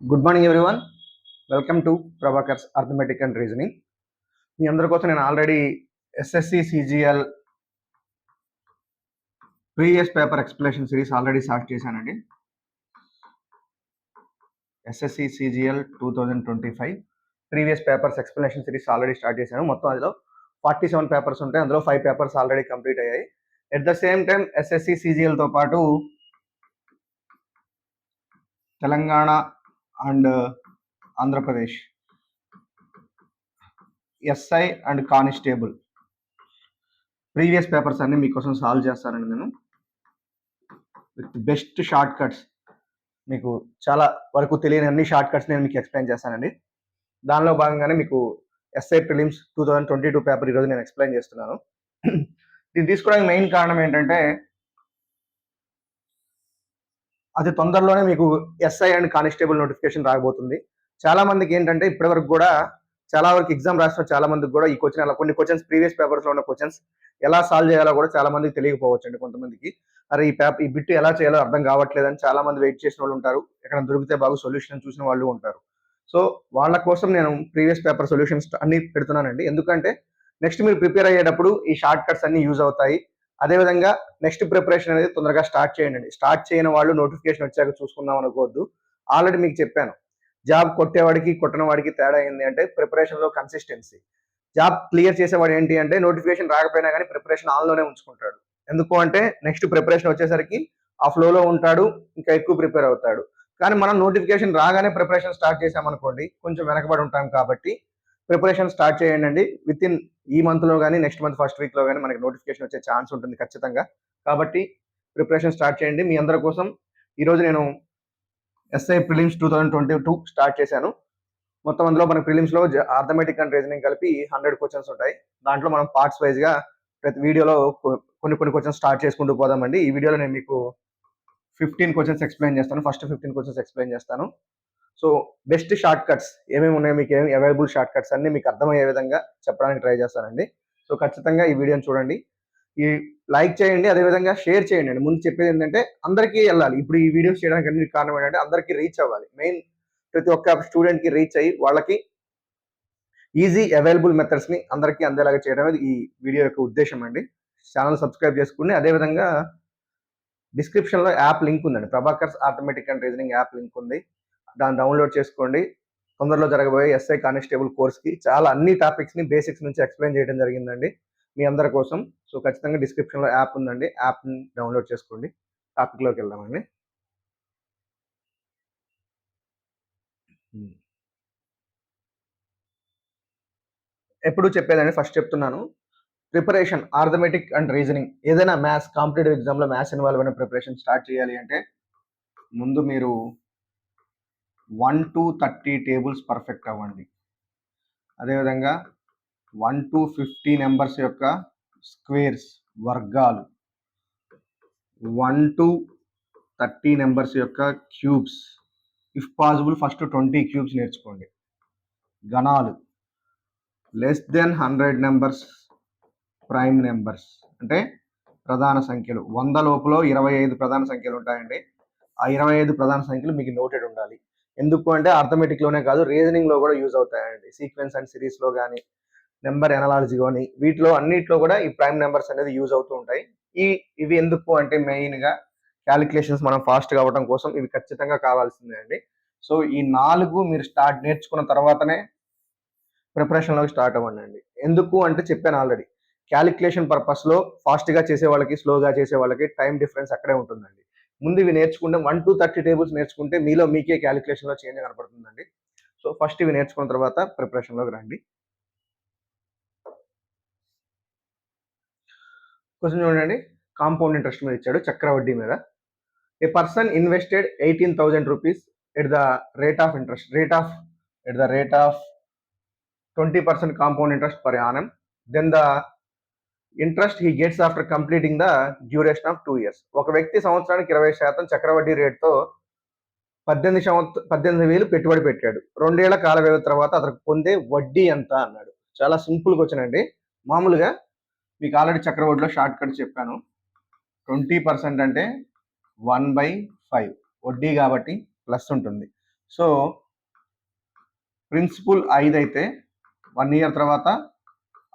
Good morning everyone. Welcome to Prabhakar's arithmetic and reasoning. మీ అందరి కోసం నేను already SSC CGL previous paper explanation series already start చేశానండి. SSC CGL 2025 previous papers explanation series already start చేశాను. మొత్తం అందులో 47 papers ఉంటాయి. అందులో 5 పేపర్స్ ఆల్రెడీ కంప్లీట్ అయ్యాయి. At the same time SSC సిజిఎల్తో పాటు Telangana and Andhra Pradesh SI and constable previous papers అన్ని మీకోసం సాల్వ్ చేస్తానండి. నేను విత్ బెస్ట్ షార్ట్ కట్స్, మీకు చాలా వరకు తెలియని అన్ని షార్ట్ కట్స్ నేను మీకు ఎక్స్ప్లెయిన్ చేస్తానండి. దానిలో భాగంగానే మీకు ఎస్ఐ ప్రిలిమ్స్ 2022 పేపర్ ఈరోజు నేను ఎక్స్ప్లెయిన్ చేస్తున్నాను. దీన్ని తీసుకోవడానికి మెయిన్ కారణం ఏంటంటే అది తొందరలోనే మీకు ఎస్ఐ అండ్ కానిస్టేబుల్ నోటిఫికేషన్ రాబోతుంది. చాలా మందికి ఏంటంటే ఇప్పటివరకు కూడా చాలా వరకు ఎగ్జామ్ రాసిన చాలా మందికి కూడా ఈ క్వశ్చన్ అలా కొన్ని క్వశ్చన్స్ ప్రీవియస్ పేపర్స్ లో ఉన్న క్వశ్చన్స్ ఎలా సాల్వ్ చేయాలో కూడా చాలా మందికి తెలియకపోవచ్చు అండి. కొంతమందికి అరే ఈ బిట్ ఎలా చేయాలో అర్థం కావట్లేదని చాలా మంది వెయిట్ చేసిన వాళ్ళు ఉంటారు. ఎక్కడ దొరికితే బాగా సొల్యూషన్ చూసిన వాళ్ళు ఉంటారు. సో వాళ్ళ కోసం నేను ప్రీవియస్ పేపర్ సొల్యూషన్స్ అన్ని పెడుతున్నానండి. ఎందుకంటే నెక్స్ట్ మీరు ప్రిపేర్ అయ్యేటప్పుడు ఈ షార్ట్ కట్స్ అన్ని యూజ్ అవుతాయి. అదేవిధంగా నెక్స్ట్ ప్రిపరేషన్ అనేది తొందరగా స్టార్ట్ చేయండి. స్టార్ట్ చేయని వాళ్ళు నోటిఫికేషన్ వచ్చాక చూసుకుందాం అనుకోవద్దు. ఆల్రెడీ మీకు చెప్పాను, జాబ్ కొట్టేవాడికి కొట్టిన వాడికి తేడా ఏంటి అంటే ప్రిపరేషన్లో కన్సిస్టెన్సీ. జాబ్ క్లియర్ చేసేవాడు ఏంటి అంటే నోటిఫికేషన్ రాకపోయినా కానీ ప్రిపరేషన్ ఆన్లోనే ఉంచుకుంటాడు. ఎందుకు అంటే నెక్స్ట్ ప్రిపరేషన్ వచ్చేసరికి ఆ ఫ్లోలో ఉంటాడు, ఇంకా ఎక్కువ ప్రిపేర్ అవుతాడు. కానీ మనం నోటిఫికేషన్ రాగానే ప్రిపరేషన్ స్టార్ట్ చేసామనుకోండి కొంచెం వెనకబడి ఉంటాం. కాబట్టి ప్రిపరేషన్ స్టార్ట్ చేయండి. విత్ ఇన్ ఈ మంత్లో కానీ నెక్స్ట్ మంత్ ఫస్ట్ వీక్లో కానీ మనకి నోటిఫికేషన్ వచ్చే ఛాన్స్ ఉంటుంది ఖచ్చితంగా. కాబట్టి ప్రిపరేషన్ స్టార్ట్ చేయండి. మీ అందరి కోసం ఈరోజు నేను ఎస్ఐ ప్రిలిమ్స్ 2022 స్టార్ట్ చేశాను. మొత్తం అందులో మన ప్రిలిమ్స్లో అర్థమెటిక్ అండ్ రీజనింగ్ కలిపి 100 క్వశ్చన్స్ ఉంటాయి. దాంట్లో మనం పార్ట్స్ వైజ్గా ప్రతి వీడియోలో కొన్ని క్వశ్చన్స్ స్టార్ట్ చేసుకుంటూ పోదామండి. ఈ వీడియోలో నేను మీకు 15 క్వశ్చన్స్ ఎక్స్ప్లెయిన్ చేస్తాను. ఫస్ట్ 15 క్వశ్చన్స్ ఎక్స్ప్లెయిన్ చేస్తాను. సో బెస్ట్ షార్ట్ కట్స్ ఏమేమి ఉన్నాయో, మీకు ఏమి అవైలబుల్ షార్ట్ కట్స్ అన్ని మీకు అర్థమయ్యే విధంగా చెప్పడానికి ట్రై చేస్తానండి. సో ఖచ్చితంగా ఈ వీడియోని చూడండి, ఈ లైక్ చేయండి, అదేవిధంగా షేర్ చేయండి. ముందు చెప్పేది ఏంటంటే అందరికీ వెళ్ళాలి. ఇప్పుడు ఈ వీడియోస్ చేయడానికి అన్ని కారణం ఏంటంటే అందరికీ రీచ్ అవ్వాలి. మెయిన్ ప్రతి ఒక్క స్టూడెంట్కి రీచ్ అయ్యి వాళ్ళకి ఈజీ అవైలబుల్ మెథడ్స్ని అందరికీ అందేలాగా చేయడం అనేది ఈ వీడియో యొక్క ఉద్దేశం అండి. ఛానల్ సబ్స్క్రైబ్ చేసుకోండి. అదేవిధంగా డిస్క్రిప్షన్లో యాప్ లింక్ ఉందండి, Prabhakar's arithmetic and reasoning app link ఉంది. దాన్ని డౌన్లోడ్ చేసుకోండి. తొందరలో జరగబోయే ఎస్ఐ కానిస్టేబుల్ కోర్స్కి చాలా అన్ని టాపిక్స్ని బేసిక్స్ నుంచి ఎక్స్ప్లెయిన్ చేయడం జరిగిందండి మీ అందరి కోసం. సో ఖచ్చితంగా డిస్క్రిప్షన్లో యాప్ ఉందండి, యాప్ని డౌన్లోడ్ చేసుకోండి. టాపిక్లోకి వెళ్దామండి. ఎప్పుడు చెప్పేదండి, ఫస్ట్ చెప్తున్నాను, ప్రిపరేషన్ ఆర్థమెటిక్ అండ్ రీజనింగ్ ఏదైనా మ్యాథ్స్ కాంపిటేటివ్ ఎగ్జామ్లో మ్యాథ్స్ ఇన్వాల్వ్ అయిన ప్రిపరేషన్ స్టార్ట్ చేయాలి అంటే ముందు మీరు 1 to 30 టేబుల్స్ పర్ఫెక్ట్ అవ్వండి. అదేవిధంగా 1 to 50 నెంబర్స్ యొక్క స్క్వేర్స్ వర్గాలు, 1 to 30 నెంబర్స్ యొక్క cubes, if possible first 20 cubes నేర్చుకోండి. గణాలు, less than 100 numbers prime numbers అంటే ప్రధాన సంఖ్యలు. 100 లోపల 25 ప్రధాన సంఖ్యలు ఉంటాయండి. ఆ 25 ప్రధాన సంఖ్యలు మీకు నోటెడ్ ఉండాలి. ఎందుకు అంటే అర్థమెటిక్లోనే కాదు రీజనింగ్లో కూడా యూజ్ అవుతాయండి. సీక్వెన్స్ అండ్ సిరీస్లో కానీ, నెంబర్ ఎనాలజీ కానీ, వీటిలో అన్నిట్లో కూడా ఈ ప్రైమ్ నెంబర్స్ అనేది యూజ్ అవుతూ ఉంటాయి. ఇవి ఎందుకు అంటే మెయిన్గా క్యాలిక్యులేషన్స్ మనం ఫాస్ట్గా అవ్వడం కోసం ఇవి ఖచ్చితంగా కావాల్సిందే అండి. సో ఈ 4 మీరు నేర్చుకున్న తర్వాతనే ప్రిపరేషన్లోకి స్టార్ట్ అవ్వండి. ఎందుకు అంటే చెప్పాను ఆల్రెడీ, క్యాలిక్యులేషన్ పర్పస్లో ఫాస్ట్గా చేసే వాళ్ళకి స్లోగా చేసే వాళ్ళకి టైం డిఫరెన్స్ అక్కడే ఉంటుందండి. ముందు ఇవి నేర్చుకుంటే 1 to 30 టేబుల్స్ నేర్చుకుంటే మీలో మీకే క్యాలిక్యులేషన్లో చేంజ్ కనపడుతుందండి. సో ఫస్ట్ ఇవి నేర్చుకున్న తర్వాత ప్రిపరేషన్లోకి రండి. క్వశ్చన్ చూడండి, కాంపౌండ్ ఇంట్రెస్ట్ మీద ఇచ్చాడు, చక్రవడ్డీ మీద. A person invested 18,000 rupees at the rate of 20% compound interest per annum. Then the interest he gets after completing the duration of 2 years. ఒక వ్యక్తి సంవత్సరానికి 20% చక్రవడ్డీ రేటుతో 18,000 పెట్టుబడి పెట్టాడు. 2 ఏళ్ల కాల వ్యవధి తర్వాత అతనికి పొందే వడ్డీ ఎంత అన్నాడు. చాలా సింపుల్ క్వశ్చన్ అండి. మామూలుగా మీకు ఆల్రెడీ చక్రవడ్డీలో షార్ట్ కట్ చెప్పాను. 20% అంటే 1/5 వడ్డీ కాబట్టి ప్లస్ ఉంటుంది. సో ప్రిన్సిపల్ 5 అయితే 1 ఇయర్ తర్వాత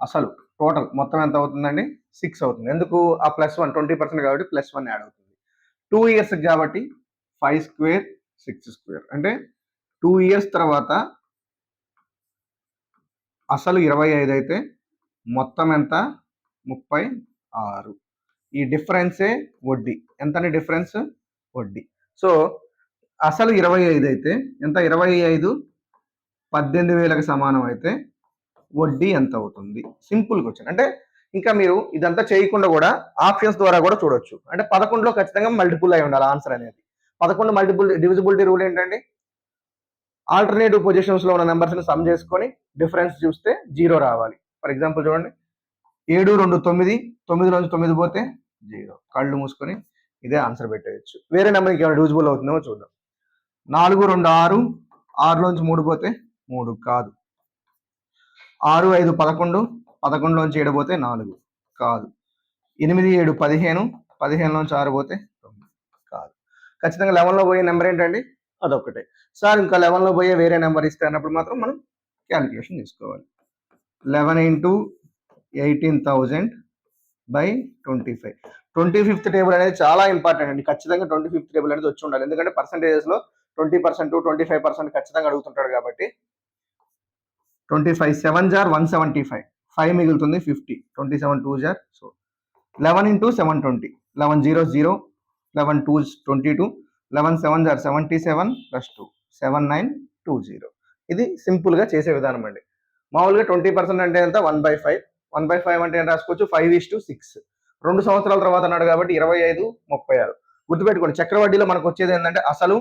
అసలు టోటల్ మొత్తం ఎంత అవుతుందండి 6 అవుతుంది. ఎందుకు ఆ +1 20% కాబట్టి +1 యాడ్ అవుతుంది. 2 ఇయర్స్ కాబట్టి 5 స్క్వేర్ 6 స్క్వేర్ అంటే 2 ఇయర్స్ తర్వాత అసలు 25 అయితే మొత్తం ఎంత 36. ఈ డిఫరెన్సే వడ్డీ. ఎంతని డిఫరెన్స్ వడ్డీ. సో అసలు 25 అయితే ఎంత 25 18,000కి సమానం అయితే వడ్డీ ఎంత అవుతుంది? Simple question. అంటే ఇంకా మీరు ఇదంతా చేయకుండా కూడా ఆప్షన్స్ ద్వారా కూడా చూడొచ్చు. అంటే 11లో ఖచ్చితంగా మల్టిపుల్ అయి ఉండాలి ఆన్సర్ అనేది. 11 మల్టిపుల్ డివిజిబిలిటీ రూల్ ఏంటండి? ఆల్టర్నేటివ్ పొజిషన్స్ లో ఉన్న నెంబర్స్ ని సమ్ చేసుకొని డిఫరెన్స్ చూస్తే 0 రావాలి. ఫర్ ఎగ్జాంపుల్ చూడండి 7 2 9 9 నుంచి 9 పోతే 0. కళ్ళు మూసుకొని ఇదే ఆన్సర్ పెట్టేయచ్చు. వేరే నెంబర్ ఇంకేమైనా డివిజిబుల్ అవుతుందేమో చూద్దాం. 4 2 6 6 నుంచి 3 పోతే 3 కాదు. 6 5 11 11 నుంచి 7 పోతే 4 కాదు. 8 7 15 15 నుంచి 6 పోతే 9 కాదు. ఖచ్చితంగా 11లో పోయే నెంబర్ ఏంటండి? అదొక్కటే. సార్ ఇంకా 11లో పోయే వేరే నెంబర్ ఇస్తే అన్నప్పుడు మాత్రం మనం క్యాలిక్యులేషన్ తీసుకోవాలి. 11 ఇంటూ 18,000 బై 25. 25th టేబుల్ అనేది చాలా ఇంపార్టెంట్ అండి. ఖచ్చితంగా 25th టేబుల్ అనేది వచ్చి ఉండాలి. ఎందుకంటే పర్సంటేజెస్ లో 20% 25% ఖచ్చితంగా అడుగుతుంటాడు కాబట్టి 25 7 జార్ 175 5 మిగులుతుంది 50 27 2 జార్ సో 11 ఇంటూ 720 11 0 0 11 2 22 11 7 జార్ 77 ప్లస్ 2 7920. ఇది సింపుల్ గా చేసే విధానం అండి. మామూలుగా 20% అంటే ఎంత 1/5 1/5 అంటే ఏం రాసుకోవచ్చు 5:6. 2 సంవత్సరాల తర్వాత అన్నాడు కాబట్టి 25 36. గుర్తుపెట్టుకోండి చక్రవడ్డీలో మనకు వచ్చేది ఏంటంటే అసలు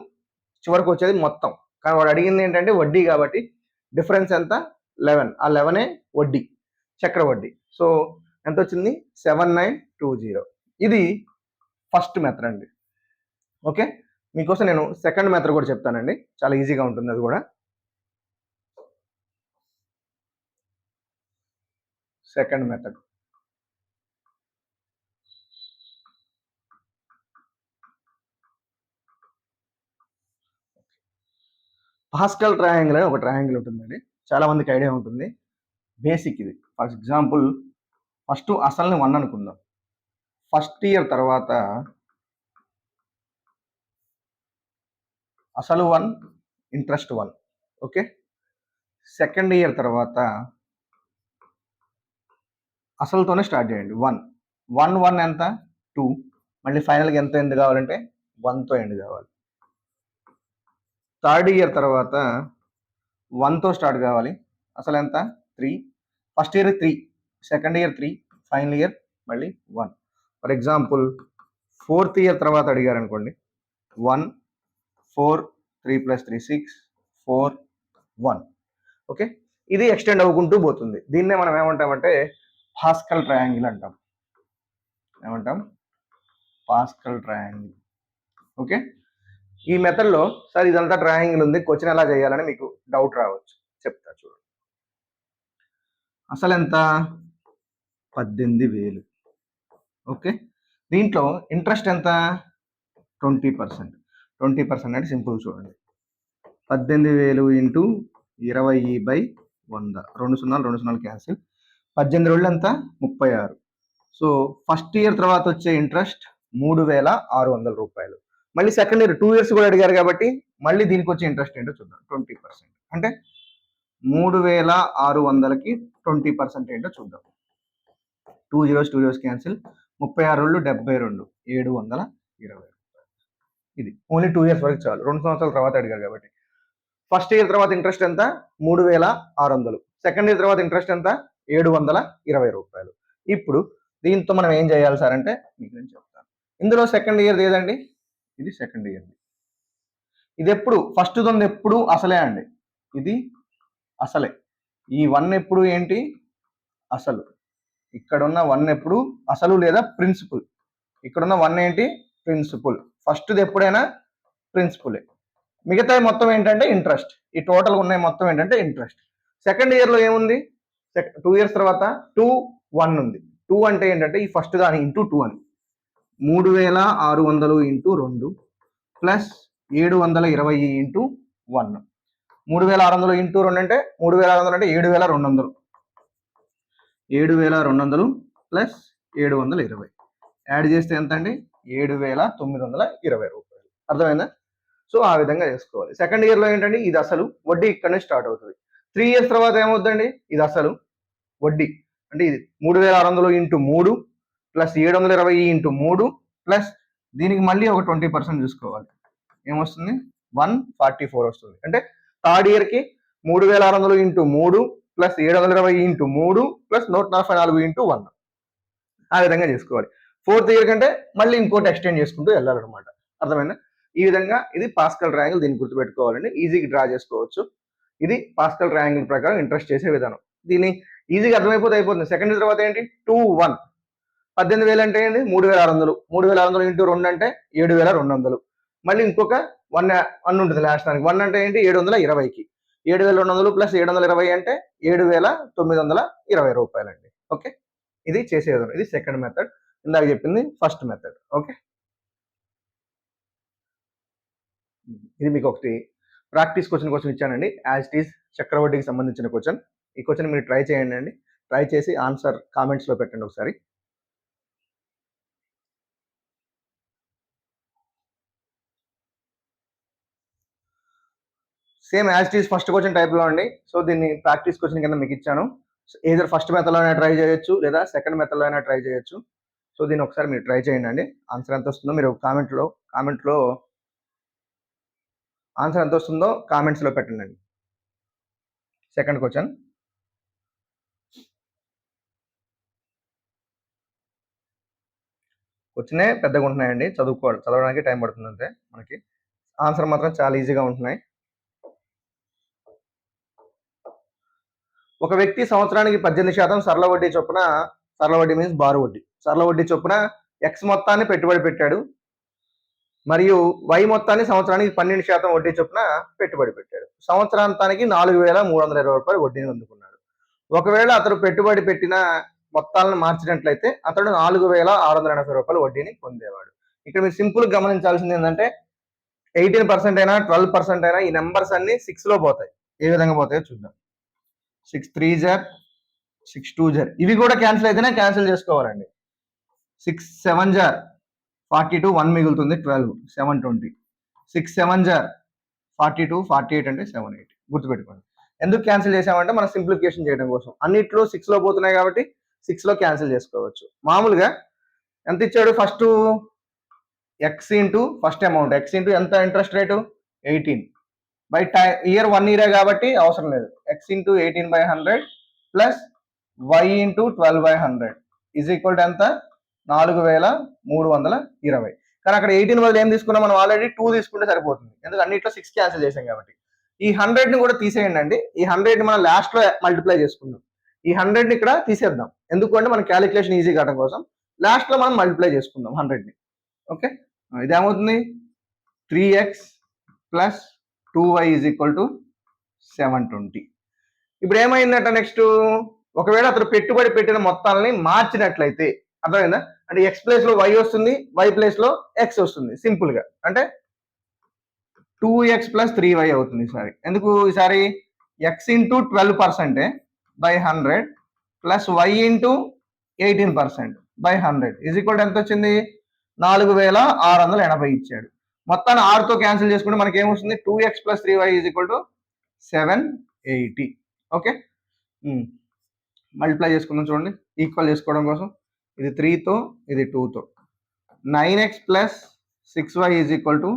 చివరికి వచ్చేది మొత్తం. కానీ వాడు అడిగింది ఏంటంటే వడ్డీ కాబట్టి డిఫరెన్స్ ఎంత 11. ఆ 11 వడ్డీ చక్రవడ్డీ. సో ఎంత వచ్చింది 7920. ఇది ఫస్ట్ మెథడ్ అండి. ఓకే మీకోసం నేను సెకండ్ మెథడ్ కూడా చెప్తానండి. చాలా ఈజీగా ఉంటుంది అది కూడా. సెకండ్ మెథడ్ పాస్కల్ ట్రయాంగిల్ అని ఒక ట్రయాంగిల్ ఉంటుందండి. చాలా మందికి ఐడియా ఉంటుంది. బేసిక్ ఇది. ఫర్ ఎగ్జాంపుల్ ఫస్ట్ అసలుని 1 అనుకుందాం. ఫస్ట్ ఇయర్ తర్వాత అసలు 1 ఇంట్రెస్ట్ 1. ఓకే సెకండ్ ఇయర్ తర్వాత అసలుతోనే స్టార్ట్ చేయండి 1 1 1 ఎంత 2 మళ్ళీ ఫైనల్గా ఎంత ఎండ్ కావాలంటే 1తో ఎండ్ కావాలి. థర్డ్ ఇయర్ తర్వాత 1తో స్టార్ట్ కావాలి. అసలు ఎంత 3. First year 3 second year 3 final year మళ్ళీ 1. ఫర్ ఎగ్జాంపుల్ ఫోర్త్ ఇయర్ తర్వాత అడిగారు అనుకోండి 1 4 3 + 3 6 4 1. ఓకే ఇది ఎక్స్టెండ్ అవ్వుకుంటూ పోతుంది. దీన్నే మనం ఏమంటామంటే పాస్కల్ ట్రయాంగిల్ అంటాం. ఏమంటాం పాస్కల్ ట్రయాంగిల్. ఓకే ఈ మెథడ్లో సార్ ఇదంతా ట్రయాంగిల్ ఉంది క్వశ్చన్ ఎలా చేయాలని మీకు డౌట్ రావచ్చు. చెప్తా చూడండి. అసలు ఎంత 18,000. ఓకే దీంట్లో ఇంట్రెస్ట్ ఎంత 20%. 20% అంటే సింపుల్ చూడండి 18,000 ఇంటూ 20/100 2 సున్నాలు 2 సున్నాలు క్యాన్సిల్ 18 రోజులు ఎంత 36. సో ఫస్ట్ ఇయర్ తర్వాత వచ్చే ఇంట్రెస్ట్ 3,600 రూపాయలు. మళ్ళీ సెకండ్ ఇయర్ 2 ఇయర్స్ కూడా అడిగారు కాబట్టి మళ్ళీ దీనికి వచ్చే ఇంట్రెస్ట్ ఏంటో చూద్దాం 20%. అంటే 3,600కి 20% ఏంటో చూద్దాం. 2 zeros క్యాన్సిల్ 36 రోజులు 72 720. ఇది ఓన్లీ 2 ఇయర్స్ వరకు చాలు. 2 సంవత్సరాల తర్వాత అడిగారు కాబట్టి. ఫస్ట్ ఇయర్ తర్వాత ఇంట్రెస్ట్ ఎంత 3,600. సెకండ్ ఇయర్ తర్వాత ఇంట్రెస్ట్ ఎంత 720 రూపాయలు. ఇప్పుడు దీంతో మనం ఏం చేయాలి సార్ అంటే మీకు నేను చెప్తాను. ఇందులో సెకండ్ ఇయర్ ఏదండి ఇది సెకండ్ ఇయర్. ఇది ఎప్పుడు ఫస్ట్ దొంది ఎప్పుడు అసలే అండి. ఇది అసలే. ఈ 1 ఎప్పుడు ఏంటి అసలు. ఇక్కడున్న 1 ఎప్పుడు అసలు లేదా ప్రిన్సిపల్. ఇక్కడున్న 1 ఏంటి ప్రిన్సిపల్. ఫస్ట్ది ఎప్పుడైనా ప్రిన్సిపలే. మిగతా మొత్తం ఏంటంటే ఇంట్రెస్ట్. ఈ టోటల్ ఉన్నాయి మొత్తం ఏంటంటే ఇంట్రెస్ట్. సెకండ్ ఇయర్లో ఏముంది 2 ఇయర్స్ తర్వాత 2 1 ఉంది. 2 అంటే ఏంటంటే ఈ ఫస్ట్ దాని ఇంటూ 2 అని 3,600 ఇంటూ 2 ప్లస్ 720 ఇంటూ 1. 3600 ఇంటూ 2 అంటే 3600 అంటే 7200. 7200 ప్లస్ 720 యాడ్ చేస్తే ఎంత అండి? 7920 రూపాయలు. అర్థమైందా? సో ఆ విధంగా చేసుకోవాలి. సెకండ్ ఇయర్లో ఏంటండి, ఇది అసలు వడ్డీ ఇక్కడ నుంచి స్టార్ట్ అవుతుంది. 3 ఇయర్స్ తర్వాత ఏమవుతుందండి, ఇది అసలు వడ్డీ అంటే ఇది 3600 ఇంటూ 3 ప్లస్ 720 ఇంటూ 3 ప్లస్ దీనికి మళ్ళీ ఒక 20% చూసుకోవాలి. ఏమొస్తుంది? 144 వస్తుంది. అంటే థర్డ్ ఇయర్కి 3600 into 3 plus 720 into 3 plus 144 into 1 ఆ విధంగా చేసుకోవాలి. ఫోర్త్ ఇయర్ కంటే మళ్ళీ ఇంకోటి ఎక్స్టెండ్ చేసుకుంటూ వెళ్ళాలన్నమాట. అర్థమైందా? ఈ విధంగా ఇది పాస్కల్ ట్రయాంగిల్. దీన్ని గుర్తుపెట్టుకోవాలండి, ఈజీగా డ్రా చేసుకోవచ్చు. ఇది పాస్కల్ ట్రయాంగిల్ ప్రకారం ఇంట్రెస్ట్ చేసే విధానం. దీన్ని ఈజీగా అర్థమైపోతే అయిపోతుంది. సెకండ్ తర్వాత ఏంటి? 2 1 18,000 అంటే ఏంటి? 3600. 3600 ఇంటూ 2 అంటే 7200. మళ్ళీ ఇంకొక 1 ఉంటుంది లాస్ట్ దానికి. 1 అంటే ఏంటి? 720కి 7200 ప్లస్ 720 అంటే 7920 రూపాయలండి. ఓకే, ఇది చేసే విధానం. ఇది సెకండ్ మెథడ్. ఇందాక చెప్పింది ఫస్ట్ మెథడ్. ఓకే, ఇది మీకు ఒకటి ప్రాక్టీస్ క్వశ్చన్ కోసం ఇచ్చానండి. యాజ్ ఇట్ ఈస్ చక్రవడ్డీకి సంబంధించిన క్వశ్చన్. ఈ క్వశ్చన్ మీరు ట్రై చేయండి అండి. ట్రై చేసి ఆన్సర్ కామెంట్స్లో పెట్టండి ఒకసారి. Same as it is first question టైప్లో అండి. సో దీన్ని ప్రాక్టీస్ క్వశ్చన్ కింద మీకు ఇచ్చాను. ఏదర్ ఫస్ట్ మెథడ్లో అయినా ట్రై చేయొచ్చు, లేదా సెకండ్ మెథడ్లో అయినా ట్రై చేయొచ్చు. సో దీన్ని ఒకసారి మీరు ట్రై చేయండి అండి. ఆన్సర్ ఎంత వస్తుందో మీరు కామెంట్లో ఆన్సర్ ఎంత వస్తుందో కామెంట్స్లో పెట్టండి. Second question. క్వశ్చనే పెద్దగా ఉంటున్నాయండి, చదవడానికి టైం పడుతుంది అంతే. మనకి ఆన్సర్ మాత్రం చాలా ఈజీగా ఉంటున్నాయి. ఒక వ్యక్తి సంవత్సరానికి 18% సరళ వడ్డీ చొప్పున, సరళ వడ్డీ మీన్స్ బారు వడ్డీ, సరళ వడ్డీ చొప్పున ఎక్స్ మొత్తాన్ని పెట్టుబడి పెట్టాడు మరియు వై మొత్తాన్ని సంవత్సరానికి 12% వడ్డీ చొప్పున పెట్టుబడి పెట్టాడు. సంవత్సరాంతానికి 4320 రూపాయలు వడ్డీని అందుకున్నాడు. ఒకవేళ అతడు పెట్టుబడి పెట్టిన మొత్తాలను మార్చినట్లయితే అతడు 4680 రూపాయలు వడ్డీని పొందేవాడు. ఇక్కడ మీరు సింపుల్ గమనించాల్సింది ఏంటంటే 18% అయినా 12% అయినా ఈ నెంబర్స్ అన్ని 6లో పోతాయి. ఏ విధంగా పోతాయో చూద్దాం. 6 3 జర్, 6 2 జర్, ఇవి కూడా క్యాన్సిల్ అయితేనే క్యాన్సిల్ చేసుకోవాలండి. 6 7 జర్ 42, 1 మిగులుతుంది 12, 720. 6 7 జర్ 42, 48 అంటే 780. గుర్తుపెట్టుకోండి. ఎందుకు క్యాన్సిల్ చేసామంటే మనం సింప్లిఫికేషన్ చేయడం కోసం. అన్నిట్లో 6లో పోతున్నాయి కాబట్టి 6లో క్యాన్సిల్ చేసుకోవచ్చు. మామూలుగా ఎంత ఇచ్చాడు? First x into first amount, x into ఎంత ఇంట్రెస్ట్ రేటు? 18 బై ఇయర్ 1 ఇయరే కాబట్టి అవసరం లేదు. X into 18/100 plus y into 12/100 is equal to ఎంత? 4320. కానీ అక్కడ 18 బదులు ఏం తీసుకున్నాం మనం? ఆల్రెడీ 2 తీసుకుంటే సరిపోతుంది. ఎందుకంటే అన్నిట్లో 6 క్యాన్సిల్ చేసాం కాబట్టి. ఈ 100ని కూడా తీసేయండి అండి. ఈ 100ని మనం లాస్ట్లో మల్టిప్లై చేసుకుందాం. ఈ 100ని ఇక్కడ తీసేద్దాం. ఎందుకు అంటే మన క్యాలిక్యులేషన్ ఈజీ కావడం కోసం లాస్ట్లో మనం మల్టిప్లై చేసుకుందాం 100ని. ఓకే, ఇదేమవుతుంది? 3x plus 2y is equal to 720. ఇప్పుడు ఏమైందట నెక్స్ట్? ఒకవేళ అతను పెట్టుబడి పెట్టిన మొత్తాలని మార్చినట్లయితే, అర్థమైందా? అంటే ఎక్స్ ప్లేస్ లో వై వస్తుంది, వై ప్లేస్ లో ఎక్స్ వస్తుంది. సింపుల్ గా అంటే 2x ప్లస్ 3y అవుతుంది ఈసారి. ఎందుకు ఈసారి? X into 12% by 100 plus y into 18% by 100 is equal ఎంత వచ్చింది? 4680 ఇచ్చాడు. మొత్తాన్ని 6తో క్యాన్సిల్ చేసుకుంటే మనకి ఏమొస్తుంది? 2x plus 3y is equal to 780. Okay, multiply చేసుకుందాం చూడండి ఈక్వల్ చేసుకోవడం కోసం. ఇది 3తో, ఇది 2తో. 9x plus 6y is equal to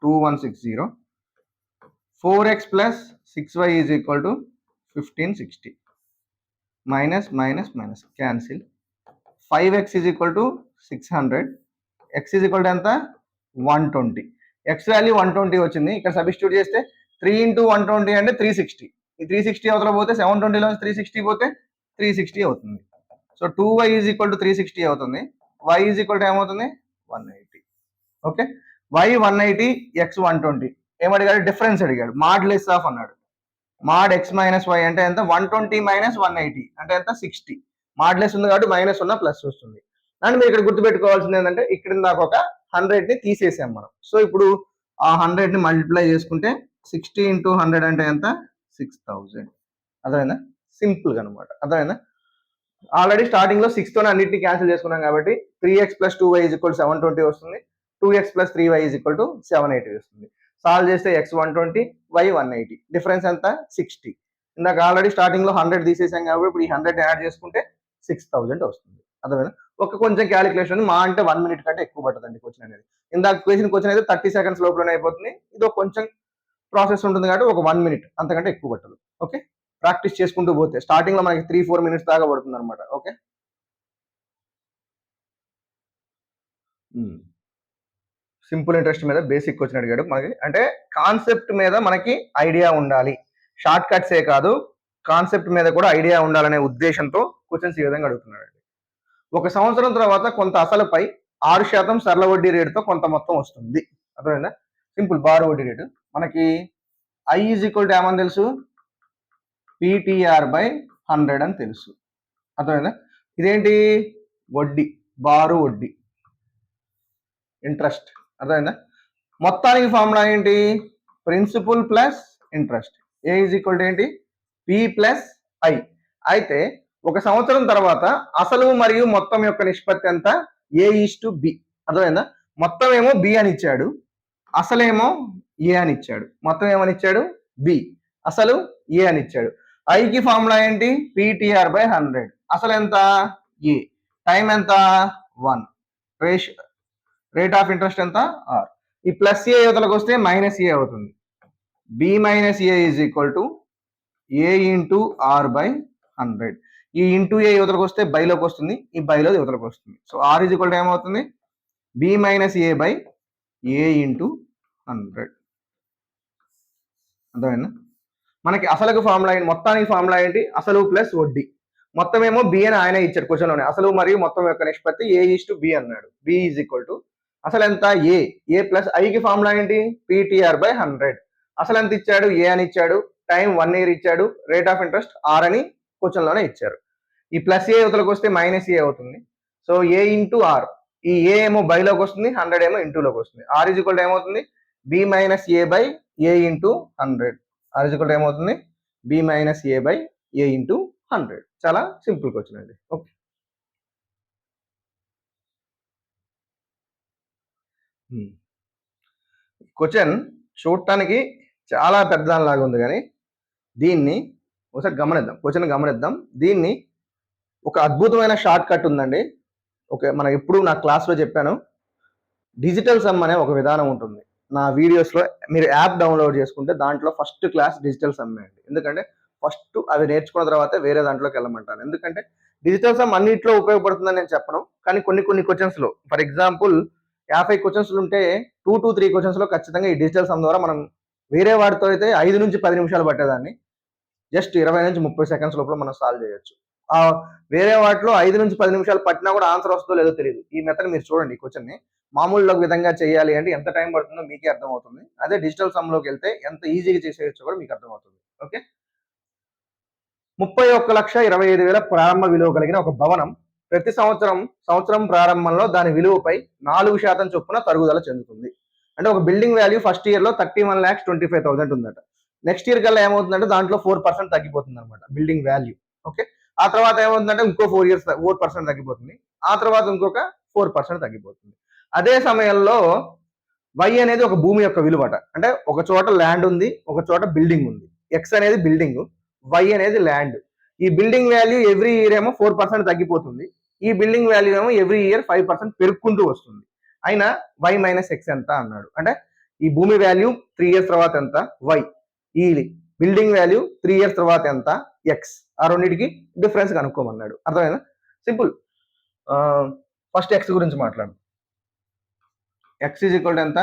2160. 4x plus 6y is equal to 1560. Minus minus minus cancel. 5x is equal to 600. x is equal to ఎంత? 120. X value 120 వచ్చింది. ఇక్కడ సబ్స్టిట్యూట్ చేస్తే 3 ఇంటూ 120 అంటే 360. ఈ 360 అవతల పోతే 720లో 360 పోతే 360 అవుతుంది. So 2y is equal to 360 అవుతుంది. y ఈజ్ ఈక్వల్ టు ఏమవుతుంది? 180. Okay, y 180, x 120. ఏమడిగాడు? డిఫరెన్స్ అడిగాడు. మాడ్ లెస్ ఆఫ్ అన్నాడు. మాడ్ x మైనస్ y అంటే ఎంత? 120 మైనస్ 180 అంటే ఎంత? 60. మాడ్ లెస్ ఉంది కాబట్టి మైనస్ ఉన్న ప్లస్ వస్తుంది. అండ్ మీరు ఇక్కడ గుర్తుపెట్టుకోవాల్సింది ఏంటంటే ఇక్కడ దాకా ఒక 100ని తీసేసాం మనం. సో ఇప్పుడు ఆ 100ని మల్టిప్లై చేసుకుంటే 60 ఇంటూ 100 అంటే ఎంత 6000. అర్థమైందా? సింపుల్గా అనమాట. అర్థమైందా? ఆల్రెడీ స్టార్టింగ్ లో 6 తోనే అన్నిటిని క్యాన్సిల్ చేసుకున్నాం కాబట్టి 3x + 2y = 720 వస్తుంది. 2x + 3y = 780 వస్తుంది. సాల్వ్ చేస్తే x 120, y 180. డిఫరెన్స్ ఎంత 60. ఇందాక ఆల్రెడీ స్టార్టింగ్ లో 100 తీసేసాం కాబట్టి ఇప్పుడు ఈ 100 యాడ్ చేసుకుంటే 6000 వస్తుంది. అర్థమైనా? ఒక కొంచెం క్యాలిక్యులేషన్ మా అంటే 1 మినిట్ కంటే ఎక్కువ పడుతుందండి క్వశ్చన్ అనేది. ఇందాక క్వశ్చన్ అయితే 30 సెకండ్స్ లోపలనే అయిపోతుంది. ఇది కొంచెం ప్రాసెస్ ఉంటుంది కాబట్టి ఒక 1 మినిట్ అంతకంటే ఎక్కువ పట్టదు. ఓకే, ప్రాక్టీస్ చేసుకుంటూ పోతే స్టార్టింగ్ లో మనకి 3-4 మినిట్స్ దాకా పడుతుంది అనమాట. ఓకే, సింపుల్ ఇంట్రెస్ట్ మీద బేసిక్ క్వశ్చన్ అడిగాడు మనకి. అంటే కాన్సెప్ట్ మీద మనకి ఐడియా ఉండాలి, షార్ట్ కట్సే కాదు కాన్సెప్ట్ మీద కూడా ఐడియా ఉండాలనే ఉద్దేశంతో క్వశ్చన్స్ ఈ విధంగా అడుగుతున్నాడు. ఒక సంవత్సరం తర్వాత కొంత అసలుపై 6% సరళ వడ్డీ రేటుతో కొంత మొత్తం వస్తుంది. అర్థమైందా? సింపుల్, బారు వడ్డీ రేటు మనకి I = ఏమని తెలుసు, PTR/100 అని తెలుసు. అర్థమైందా? ఇదేంటి వడ్డీ, బారు వడ్డీ, ఇంట్రెస్ట్. అర్థమైందా? మొత్తానికి ఫార్ములా ఏంటి, ప్రిన్సిపల్ ప్లస్ ఇంట్రెస్ట్. A = ఏంటి, P+I. అయితే ఒక సంవత్సరం తర్వాత అసలు మరియు మొత్తం యొక్క నిష్పత్తి ఎంత, A/B. అర్థమైందా? మొత్తం ఏమో B అని ఇచ్చాడు, అసలేమో A అని ఇచ్చాడు. మొత్తం ఏమని ఇచ్చాడు, B, అసలు A అని ఇచ్చాడు. ఐకి ఫార్ములా ఏంటి, PTR/100. అసలు ఎంత, A, టైం ఎంత 1, రేట్ ఆఫ్ ఇంట్రెస్ట్ ఎంత R. ఈ ప్లస్ A యువతలకు వస్తే -A అవుతుంది. B - A = A × R/100. ఈ ఇంటూ A యువతలకు వస్తే బైలోకి వస్తుంది, ఈ బైలో యువతలకు వస్తుంది. సో R = ఏమవుతుంది, B - A/A × 100. అర్థమైందా? మనకి అసలుకు ఫార్ములా ఏంటి, మొత్తానికి ఫార్ములా ఏంటి, అసలు ప్లస్ వడ్డీ. మొత్తం ఏమో B అని ఆయన ఇచ్చాడు క్వశ్చన్లోనే, అసలు మరియు మొత్తం యొక్క నిష్పత్తి A/B అన్నాడు. B = అసలు ఎంత, A ప్లస్ ఐకి ఫార్ములా ఏంటి, PTR/100. అసలు ఎంత ఇచ్చాడు, A అని ఇచ్చాడు, టైం 1 ఇయర్ ఇచ్చాడు, రేట్ ఆఫ్ ఇంట్రెస్ట్ R అని క్వశ్చన్లోనే ఇచ్చారు. ఈ ప్లస్ A యువతలకు వస్తే -A అవుతుంది. సో A × R, ఈ A ఏమో బైలోకి వస్తుంది, 100 ఏమో ఇంటూలోకి వస్తుంది. R = ఏమవుతుంది, B - A/A × 100. R = ఏమవుతుంది, B - A/A × 100. చాలా సింపుల్ క్వశ్చన్ అండి. ఓకే, క్వశ్చన్ చూడటానికి చాలా పెద్దదానిలాగా ఉంది కానీ దీన్ని ఒకసారి గమనిద్దాం, క్వశ్చన్ గమనిద్దాం. దీన్ని ఒక అద్భుతమైన షార్ట్ కట్ ఉందండి. ఓకే, మనం ఎప్పుడు నా క్లాస్లో చెప్పాను, డిజిటల్ సమ్ అనే ఒక విధానం ఉంటుంది. నా వీడియోస్లో మీరు యాప్ డౌన్లోడ్ చేసుకుంటే దాంట్లో ఫస్ట్ క్లాస్ డిజిటల్ సమ్ అండి. ఎందుకంటే ఫస్ట్ అవి నేర్చుకున్న తర్వాత వేరే దాంట్లోకి వెళ్ళమంటాను. ఎందుకంటే డిజిటల్ సమ్ అన్నింటిలో ఉపయోగపడుతుందని నేను చెప్పను, కానీ కొన్ని క్వశ్చన్స్లో, ఫర్ ఎగ్జాంపుల్ 50 క్వశ్చన్స్ ఉంటే 2 to 3 క్వశ్చన్స్లో ఖచ్చితంగా ఈ డిజిటల్ సమ్ ద్వారా మనం వేరే వాటితో అయితే 5 నుంచి 10 నిమిషాలు పట్టేదాన్ని జస్ట్ 20 నుంచి 30 సెకండ్స్ లోపల మనం సాల్వ్ చేయొచ్చు. వేరే వాటిలో 5 నుంచి 10 నిమిషాలు పట్టినా కూడా ఆన్సర్ వస్తుందో లేదో తెలియదు. ఈ మెథడ్ మీరు చూడండి, క్వశ్చన్ని మామూలు విధంగా చేయాలి అంటే ఎంత టైం పడుతుందో మీకే అర్థమవుతుంది. అదే డిజిటల్ సమ్లోకి వెళ్తే ఎంత ఈజీగా చేసేయచ్చో కూడా మీకు అర్థమవుతుంది. ఓకే, 31,25,000 ప్రారంభ విలువ కలిగిన ఒక భవనం ప్రతి సంవత్సరం ప్రారంభంలో దాని విలువపై 4% చొప్పున తరుగుదల చెందుతుంది. అంటే ఒక బిల్డింగ్ వాల్యూ ఫస్ట్ ఇయర్ లో 31,25,000 ఉందట. నెక్స్ట్ ఇయర్ కల్లా ఏమవుతుందంటే దాంట్లో 4% తగ్గిపోతుంది అనమాట బిల్డింగ్ వాల్యూ. ఓకే, ఆ తర్వాత ఏమవుతుందంటే ఇంకో 4% తగ్గిపోతుంది, ఆ తర్వాత ఇంకొక 4% తగ్గిపోతుంది. అదే సమయంలో Y అనేది ఒక భూమి యొక్క విలువట. అంటే ఒక చోట ల్యాండ్ ఉంది, ఒక చోట బిల్డింగ్ ఉంది. X అనేది బిల్డింగ్, Y అనేది ల్యాండ్. ఈ బిల్డింగ్ వాల్యూ ఎవ్రీ ఇయర్ ఏమో 4% తగ్గిపోతుంది, ఈ బిల్డింగ్ వాల్యూ ఏమో ఎవ్రీ ఇయర్ 5% పెరుగుకుంటూ వస్తుంది. అయినా Y - X ఎంత అన్నాడు. అంటే ఈ భూమి వాల్యూ 3 ఇయర్స్ తర్వాత ఎంత, Y, ఈ బిల్డింగ్ వాల్యూ 3 ఇయర్స్ తర్వాత ఎంత, X. ఆ రెండింటికి డిఫరెన్స్ కనుక్కోమన్నాడు. అర్థమైందా? సింపుల్. ఫస్ట్ X గురించి మాట్లాడు. X = ఎంత,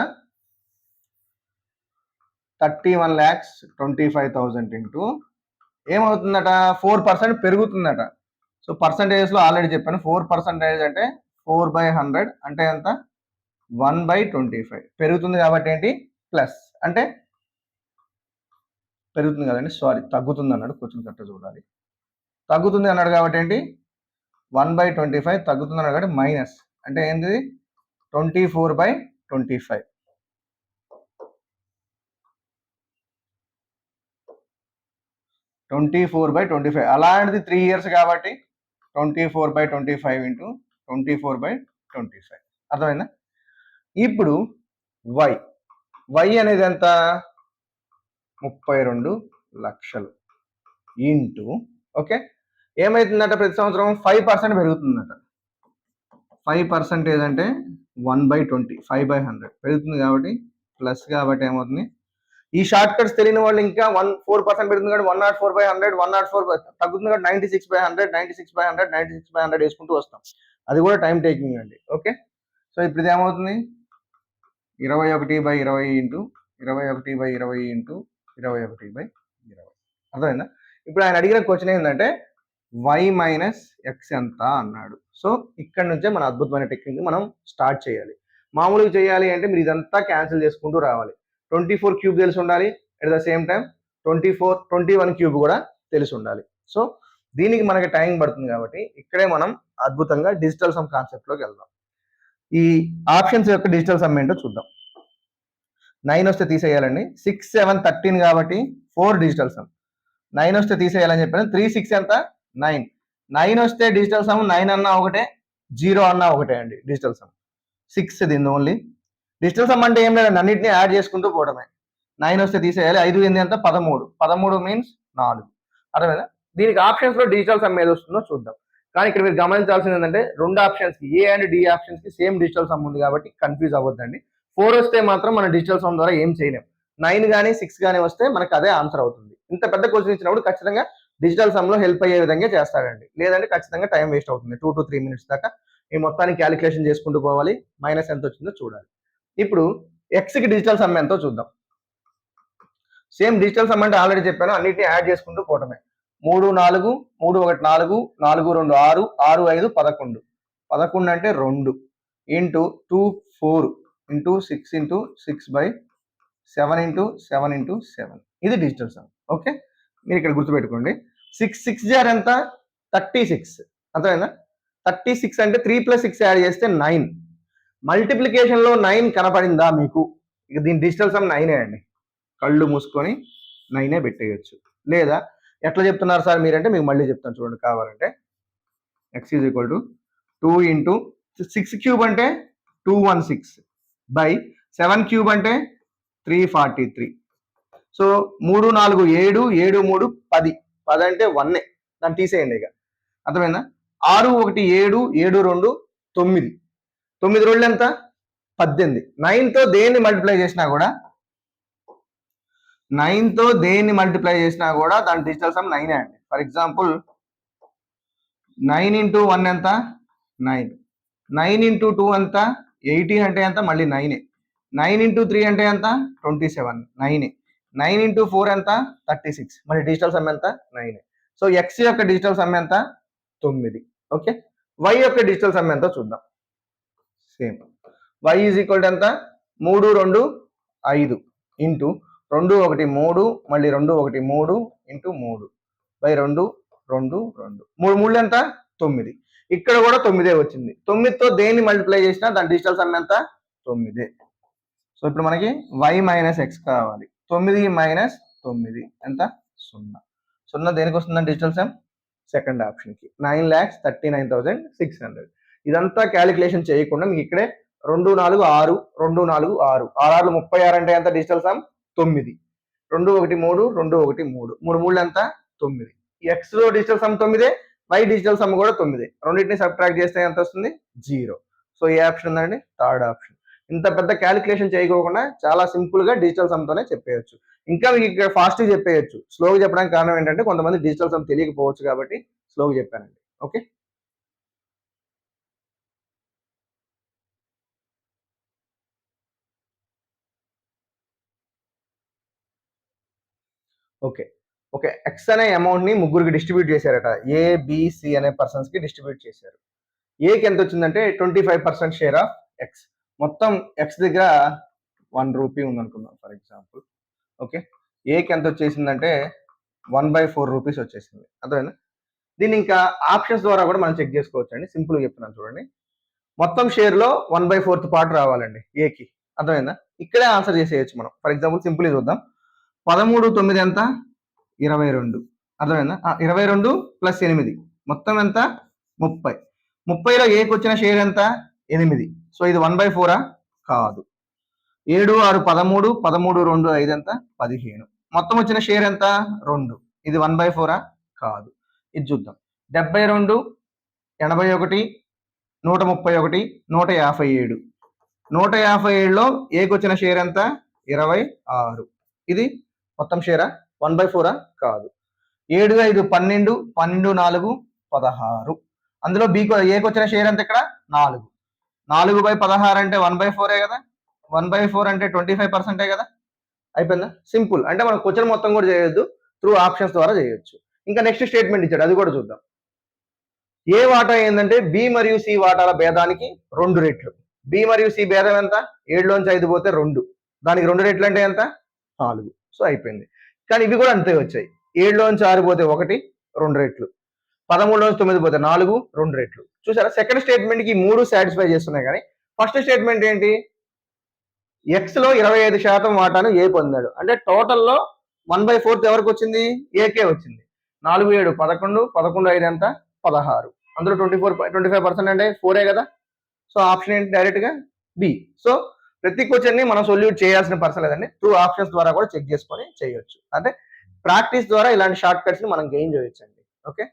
31,25,000 ఇంటూ ఏమవుతుందట, 4% పెరుగుతుందట. సో పర్సంటేజెస్లో ఆల్రెడీ చెప్పాను, 4% అంటే 4/100 అంటే ఎంత, 1/25. పెరుగుతుంది కాబట్టి ఏంటి, ప్లస్ అంటే పెరుగుతుంది కదండి, సారీ తగ్గుతుంది అన్నాడు, కొంచెం కరెక్ట్గా చూడాలి. తగ్గుతుంది అన్నాడు కాబట్టి ఏంటి 1/25, తగ్గుతుంది అన్నాడు కాబట్టి మైనస్ అంటే ఏంటిది 24/25. 24/25 అలాంటిది 3 years కాబట్టి 24/25 ఇంటూ 24/25 అర్థమైందా? ఇప్పుడు వై అనేది ఎంత 32 లక్షలు ఇంటూ ఓకే ఏమైతుందట ప్రతి సంవత్సరం 5% పెరుగుతుందట 5% అంటే 1/20 5/100 పెరుగుతుంది కాబట్టి ప్లస్ కాబట్టి ఏమవుతుంది ఈ షార్ట్ కట్స్ తెలియని వాళ్ళు ఇంకా 4% పెరుగుతుంది కాబట్టి 104/100 104 తగ్గుతుంది కాబట్టి 96/100 96/100 96/100 వేసుకుంటూ వస్తాం అది కూడా టైం టేకింగ్ అండి ఓకే సో ఇప్పుడు ఇది ఏమవుతుంది 21/20 ఇంటూ 21/20 ఇంటూ 21/20 అర్థమైందా ఇప్పుడు ఆయన అడిగిన క్వశ్చన్ ఏంటంటే y మైనస్ ఎక్స్ ఎంత అన్నాడు సో ఇక్కడ నుంచే మన అద్భుతమైన టెక్నిక్ మనం స్టార్ట్ చేయాలి మామూలుగా చేయాలి అంటే మీరు ఇదంతా క్యాన్సిల్ చేసుకుంటూ రావాలి 24 క్యూబ్ తెలిసి ఉండాలి at the same time 21 cube కూడా తెలిసి ఉండాలి సో దీనికి మనకి టైం పడుతుంది కాబట్టి ఇక్కడే మనం అద్భుతంగా డిజిటల్ సమ్ కాన్సెప్ట్లోకి వెళ్దాం ఈ ఆప్షన్స్ యొక్క డిజిటల్ సమ్ ఏంటో చూద్దాం 9 వస్తే తీసేయాలండి 6 7 13 కాబట్టి 4 డిజిటల్ సమ్ 9 వస్తే తీసేయాలని చెప్పాను 3 6 ఎంత 9 వస్తే డిజిటల్ సమ్ 9 అన్నా ఒకటే 0 అన్నా ఒకటే అండి డిజిటల్ సమ్ 6 దీని ఓన్లీ డిజిటల్ సమ్ అంటే ఏం లేదండి అన్నింటినీ యాడ్ చేసుకుంటూ పోవడమే 9 వస్తే తీసేయాలి 5 8 ఎంత 13 మీన్స్ 4 అర్థమైనా దీనికి ఆప్షన్స్ లో డిజిటల్ సమ్ ఏది వస్తుందో చూద్దాం కానీ ఇక్కడ మీరు గమనించాల్సింది ఏంటంటే రెండు ఆప్షన్స్ కి ఏ అండ్ డి ఆప్షన్స్ కి సేమ్ డిజిటల్ సమ్ ఉంది కాబట్టి కన్ఫ్యూజ్ అవ్వద్దండి 4 వస్తే మాత్రం మనం డిజిటల్ సమ్ ద్వారా ఏం చేయలేం 9 కానీ 6 కానీ వస్తే మనకు అదే ఆన్సర్ అవుతుంది ఇంత పెద్ద క్వశ్చన్ ఇచ్చినప్పుడు ఖచ్చితంగా డిజిటల్ సమ్ లో హెల్ప్ అయ్యే విధంగా చేస్తాడండి లేదంటే ఖచ్చితంగా టైం వేస్ట్ అవుతుంది 2 to 3 minutes దాకా ఈ మొత్తాన్ని క్యాలిక్యులేషన్ చేసుకుంటూ పోవాలి మైనస్ ఎంత వచ్చిందో చూడాలి ఇప్పుడు ఎక్స్ కి డిజిటల్ సమ్ ఎంతో చూద్దాం సేమ్ డిజిటల్ సమ్ అంటే ఆల్రెడీ చెప్పాను అన్నిటిని యాడ్ చేసుకుంటూ పోవటమే 3 4 3 1 4 4 2 6 6 5 11 11 అంటే 2 into 2 4 into 6 into 6/7 into 7 into 7 ఇది డిజిటల్ సమ్ ఓకే మీరు ఇక్కడ గుర్తుపెట్టుకోండి 6 6 జార్ ఎంత 36 అర్థమైందా 36 అంటే 3 + 6 యాడ్ చేస్తే 9 మల్టిప్లికేషన్ లో 9 కనపడిందా మీకు ఇక దీని డిజిటల్ సమ్ 9 అండి కళ్ళు మూసుకొని 9 పెట్టేయచ్చు లేదా ఎట్లా చెప్తున్నారు సార్ మీరంటే మీకు మళ్ళీ చెప్తాను చూడండి కావాలంటే x is equal to 2 into 6 cube అంటే 216 బై 7 క్యూబ్ అంటే 343 సో 3 4 7 7 3 10 10 అంటే 1 దాన్ని తీసేయండి ఇక అర్థమైందా 6 1 7 7 2 9 9 రోజులు ఎంత 18 9తో దేన్ని మల్టిప్లై చేసినా కూడా 9తో దేన్ని మల్టిప్లై చేసినా కూడా దాని డిజిటల్ సమ్ 9 అండి ఫర్ ఎగ్జాంపుల్ 9 ఇంటూ 1 ఎంత 9 9 ఇంటూ 2 ఎంత 18 అంటే ఎంత మళ్ళీ 9 9 ఇంటూ 3 అంటే ఎంత 27 9 9 ఇంటూ 4 ఎంత 36 మళ్ళీ డిజిటల్ సమ్ ఎంత 9 సో ఎక్స్ యొక్క డిజిటల్ సమ్ ఎంత 9 ఓకే వై యొక్క డిజిటల్ సమ్ ఎంతో చూద్దాం same y is equal to ఎంత 3 2 5 ఇంటూ 2 1 3 మళ్ళీ 2 1 3 ఇంటూ 3 బై 2 2 2 3 3 ఎంత 9 ఇక్కడ కూడా 9 వచ్చింది 9తో దేన్ని మల్టిప్లై చేసినా దాని డిజిటల్ సమ్ ఎంత 9 సో ఇప్పుడు మనకి y మైనస్ ఎక్స్ కావాలి 9 మైనస్ 9 ఎంత 0 దేనికి వస్తుందండి డిజిటల్ సమ్ సెకండ్ ఆప్షన్ కి 9,39,600 ఇదంతా క్యాలిక్యులేషన్ చేయకుండా మీకు ఇక్కడే 2 4 6 2 4 6 6 36 అంటే ఎంత డిజిటల్ సమ్ 9 2 1 3 2 1 3 3 3 ఎంత 9 ఎక్స్ లో digital sum 9 y digital sum కూడా 9 రెండింటిని సబ్ట్రాక్ట్ చేస్తే ఎంత వస్తుంది 0 సో ఏ ఆప్షన్ ఉందండి థర్డ్ ఆప్షన్ ఇంత పెద్ద క్యాలిక్యులేషన్ చేయకోకుండా చాలా సింపుల్ గా డిజిటల్ సమ్ తోనే చెప్పేయచ్చు ఇంకా మీకు ఇక్కడ ఫాస్ట్ గా చెప్పేయచ్చు స్లోగా చెప్పడానికి కారణం ఏంటంటే కొంతమంది డిజిటల్ సమ్ తెలియకపోవచ్చు కాబట్టి స్లోగా చెప్పానండి ఓకే ఓకే ఓకే ఎక్స్ అనే అమౌంట్ ని ముగ్గురికి డిస్ట్రిబ్యూట్ చేశారట ఏబిసి అనే పర్సన్స్ కి డిస్ట్రిబ్యూట్ చేశారు ఏకి ఎంత వచ్చిందంటే 25% షేర్ ఆఫ్ ఎక్స్ మొత్తం ఎక్స్ దగ్గర 1 రూపీ ఉందనుకుందాం ఫర్ ఎగ్జాంపుల్ ఓకే ఏకి ఎంత వచ్చేసిందంటే 1/4 రూపీస్ వచ్చేసింది అర్థమైందా దీన్ని ఇంకా ఆప్షన్స్ ద్వారా కూడా మనం చెక్ చేసుకోవచ్చు అండి సింపుల్ గా చెప్తున్నాను చూడండి మొత్తం షేర్ లో 1/4 పార్ట్ రావాలండి ఏకి అర్థమైందా ఇక్కడే ఆన్సర్ చేసేయచ్చు మనం ఫర్ ఎగ్జాంపుల్ సింపుల్ చూద్దాం 13 9 ఎంత 22 అర్థమైందా? 22 + 8 మొత్తం ఎంత? 30. 30లో ఏకి వచ్చిన షేర్ ఎంత? 8. సో ఇది 1/4 కాదు. 7, 6, 13, 13, 2, 5 ఎంత? 15. మొత్తం వచ్చిన షేర్ ఎంత? 2. ఇది 1/4 కాదు. ఇది చూద్దాం. 72, 81, 131, 157. 157లో ఏకి వచ్చిన షేర్ ఎంత? 26. ఇది మొత్తం షేరా? 1/4 కాదు. 7, 5, 12, 12, 4, 16. అందులో ఏకి వచ్చిన షేర్ ఎంత ఇక్కడ? 4. 4/16 అంటే 1/4 కదా. 1/4 అంటే 25% కదా. అయిపోయిందా? సింపుల్. అంటే మనం క్వశ్చన్ మొత్తం కూడా చేయొద్దు, త్రూ ఆప్షన్స్ ద్వారా చేయొచ్చు. ఇంకా నెక్స్ట్ స్టేట్మెంట్ ఇచ్చాడు, అది కూడా చూద్దాం. ఏ వాటా ఏంటంటే బి మరియు సి వాటాల భేదానికి 2 రెట్లు. బి మరియు సి భేదం ఎంత? 7లోంచి 5 పోతే 2. దానికి 2 రెట్లు అంటే ఎంత? 4. సో అయిపోయింది. కానీ ఇవి కూడా అంతే వచ్చాయి. 7లోంచి 6 పోతే 1, 2 రెట్లు. 13లోంచి 9 పోతే 4, 2 రెట్లు. చూసారా? సెకండ్ స్టేట్మెంట్ కి 3 సాటిస్ఫై చేస్తున్నాయి. కానీ ఫస్ట్ స్టేట్మెంట్ ఏంటి? ఎక్స్ లో 25% వాటాను ఏ పొందాడు అంటే టోటల్లో 1/4 ఎవరికి వచ్చింది? ఏకే వచ్చింది. 4, 7, 11, 11, 5 ఎంత? 16. అందులో 25% అంటే 4 కదా. సో ఆప్షన్ ఏంటి? డైరెక్ట్ గా బి. సో ప్రతి క్వశ్చన్ ని మనం సొల్యూట్ చేయాల్సిన పర్సన్ లేదండి, త్రూ ఆప్షన్స్ ద్వారా కూడా చెక్ చేసుకొని చేయొచ్చు. అంటే ప్రాక్టీస్ ద్వారా ఇలాంటి షార్ట్ కట్స్ ని మనం గెయిన్ చేయొచ్చు అండి. ఓకే,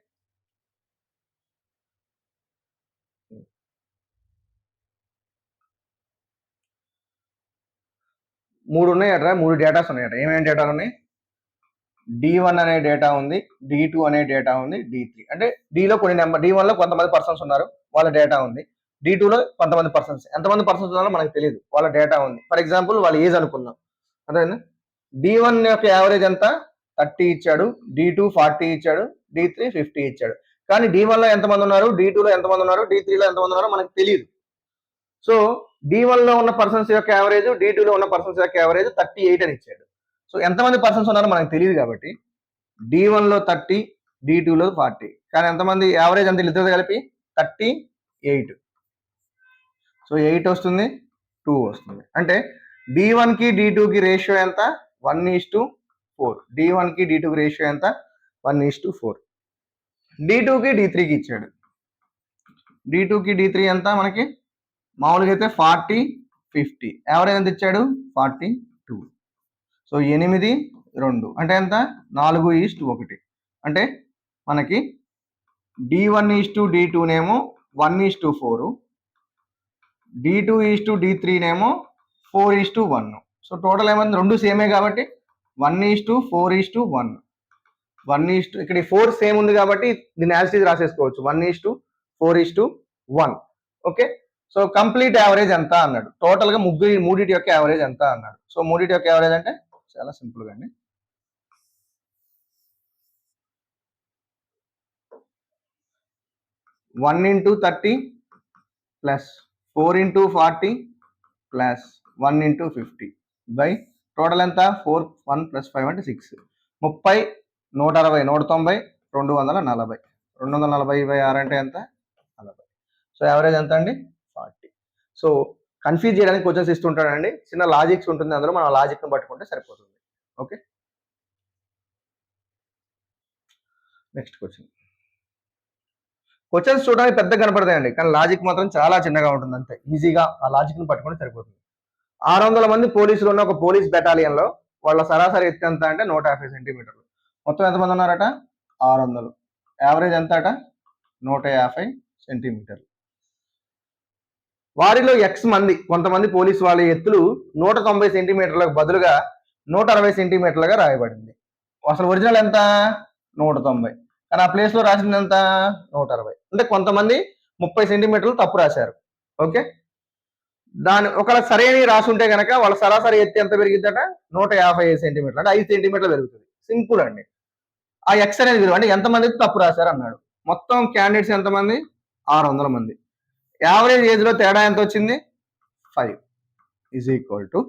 3 ఉన్నాయట, 3 డేటాస్ ఉన్నాయట. ఏమేమి డేటాలు ఉన్నాయి? D1 అనే డేటా ఉంది, D2 అనే డేటా ఉంది, D3 అంటే డిలో కొన్ని నెంబర్, D1 లో కొంతమంది పర్సన్స్ ఉన్నారు, వాళ్ళ డేటా ఉంది. D2లో కొంతమంది పర్సన్స్, ఎంతమంది పర్సన్స్ ఉన్నారో మనకు తెలియదు, వాళ్ళ డేటా ఉంది. ఫర్ ఎగ్జాంపుల్ వాళ్ళ ఏజ్ అనుకుందాం. అదేనా? D1 యొక్క యావరేజ్ ఎంత? 30 ఇచ్చాడు, D2 40 ఇచ్చాడు, D3 50 ఇచ్చాడు. కానీ D1 లో ఎంతమంది ఉన్నారు, D2లో ఎంతమంది ఉన్నారు, D3లో ఎంతమంది ఉన్నారో మనకు తెలియదు. సో D1 లో ఉన్న పర్సన్స్ యొక్క యావరేజ్, D2లో ఉన్న పర్సన్స్ యొక్క యావరేజ్ 38 అని ఇచ్చాడు. సో ఎంతమంది పర్సన్స్ ఉన్నారో మనకు తెలియదు కాబట్టి D1 లో 30, D2 లో 40. కానీ ఎంతమంది యావరేజ్ అంత ఇద్దరు కలిపి 38. సో 8 వస్తుంది, 2 వస్తుంది. అంటే D1 కి D2 కి రేషియో ఎంత? 1:4. D1 కి D2 కి రేషియో ఎంత? 1:4. D2 కి D3 కి ఇచ్చాడు. D2 కి D3 ఎంత మనకి? మామూలుగా అయితే 40, 50. యావరేజ్ ఎంత ఇచ్చాడు? 42. సో 8, 2 అంటే ఎంత? 4:1. అంటే మనకి D1:D2 నేమో 1:4, D2:D3 నేమో 4:1. సో టోటల్ ఏమైంది? 2 సేమే కాబట్టి 1:4:1. ఇక్కడ 4 సేమ్ ఉంది కాబట్టి దీన్ని యాజ్ ఇట్ ఈజ్ రాసేసుకోవచ్చు, 1:4:1. ఓకే. సో కంప్లీట్ యావరేజ్ ఎంత అన్నాడు. టోటల్ గా మూడిటి యొక్క యావరేజ్ ఎంత అన్నాడు. సో మూడిటి యొక్క యావరేజ్ అంటే చాలా సింపుల్ గా అండి, 1:30 ప్లస్ 4:40 ప్లస్ 1:50 బై టోటల్ ఎంత? 4, 1 + 5 అంటే 6. 30, 160, 190, 240. 240/6 అంటే ఎంత? 40. సో యావరేజ్ ఎంత అండి? 40. సో కన్ఫ్యూజ్ చేయడానికి క్వశ్చన్స్ ఇస్తుంటాడండి, చిన్న లాజిక్స్ ఉంటుంది అందులో, మనం లాజిక్ ని పట్టుకుంటే సరిపోతుంది. ఓకే, నెక్స్ట్ క్వశ్చన్స్ చూడడానికి పెద్దగా కనపడతాయండి, కానీ లాజిక్ మాత్రం చాలా చిన్నగా ఉంటుంది. అంతే, ఈజీగా ఆ లాజిక్ ని పట్టుకుంటే సరిపోతుంది. 600 మంది పోలీసులు ఉన్న ఒక పోలీస్ బెటాలియన్ లో వాళ్ళ సరాసరి ఎత్తు ఎంత అంటే 150 సెంటీమీటర్లు. మొత్తం ఎంతమంది ఉన్నారట? 600. యావరేజ్ ఎంత అట? 150 సెంటీమీటర్లు. వారిలో ఎక్స్ మంది, కొంతమంది పోలీసు వాళ్ళ ఎత్తులు 190 సెంటీమీటర్లకు బదులుగా 160 సెంటీమీటర్లుగా రాయబడింది. అసలు ఒరిజినల్ ఎంత? 190. కానీ ఆ ప్లేస్ లో రాసింది ఎంత? 160. అంటే కొంతమంది 30 సెంటీమీటర్లు తప్పు రాశారు. ఓకే, దాని ఒకవేళ సరైన రాసుంటే కనుక వాళ్ళ సరాసరి ఎత్తు ఎంత పెరిగిద్దట? 150 సెంటీమీటర్లు, అంటే 5 సెంటీమీటర్లు పెరుగుతుంది. సింపుల్ అండి. ఆ ఎక్స్ అనేది విలువ, అంటే ఎంతమంది తప్పు రాశారు అన్నాడు. మొత్తం క్యాండిడేట్స్ ఎంతమంది? 600 మంది. యావరేజ్ ఏజ్ లో తేడా ఎంత వచ్చింది? 5 ఈజ్ ఈక్వల్ టు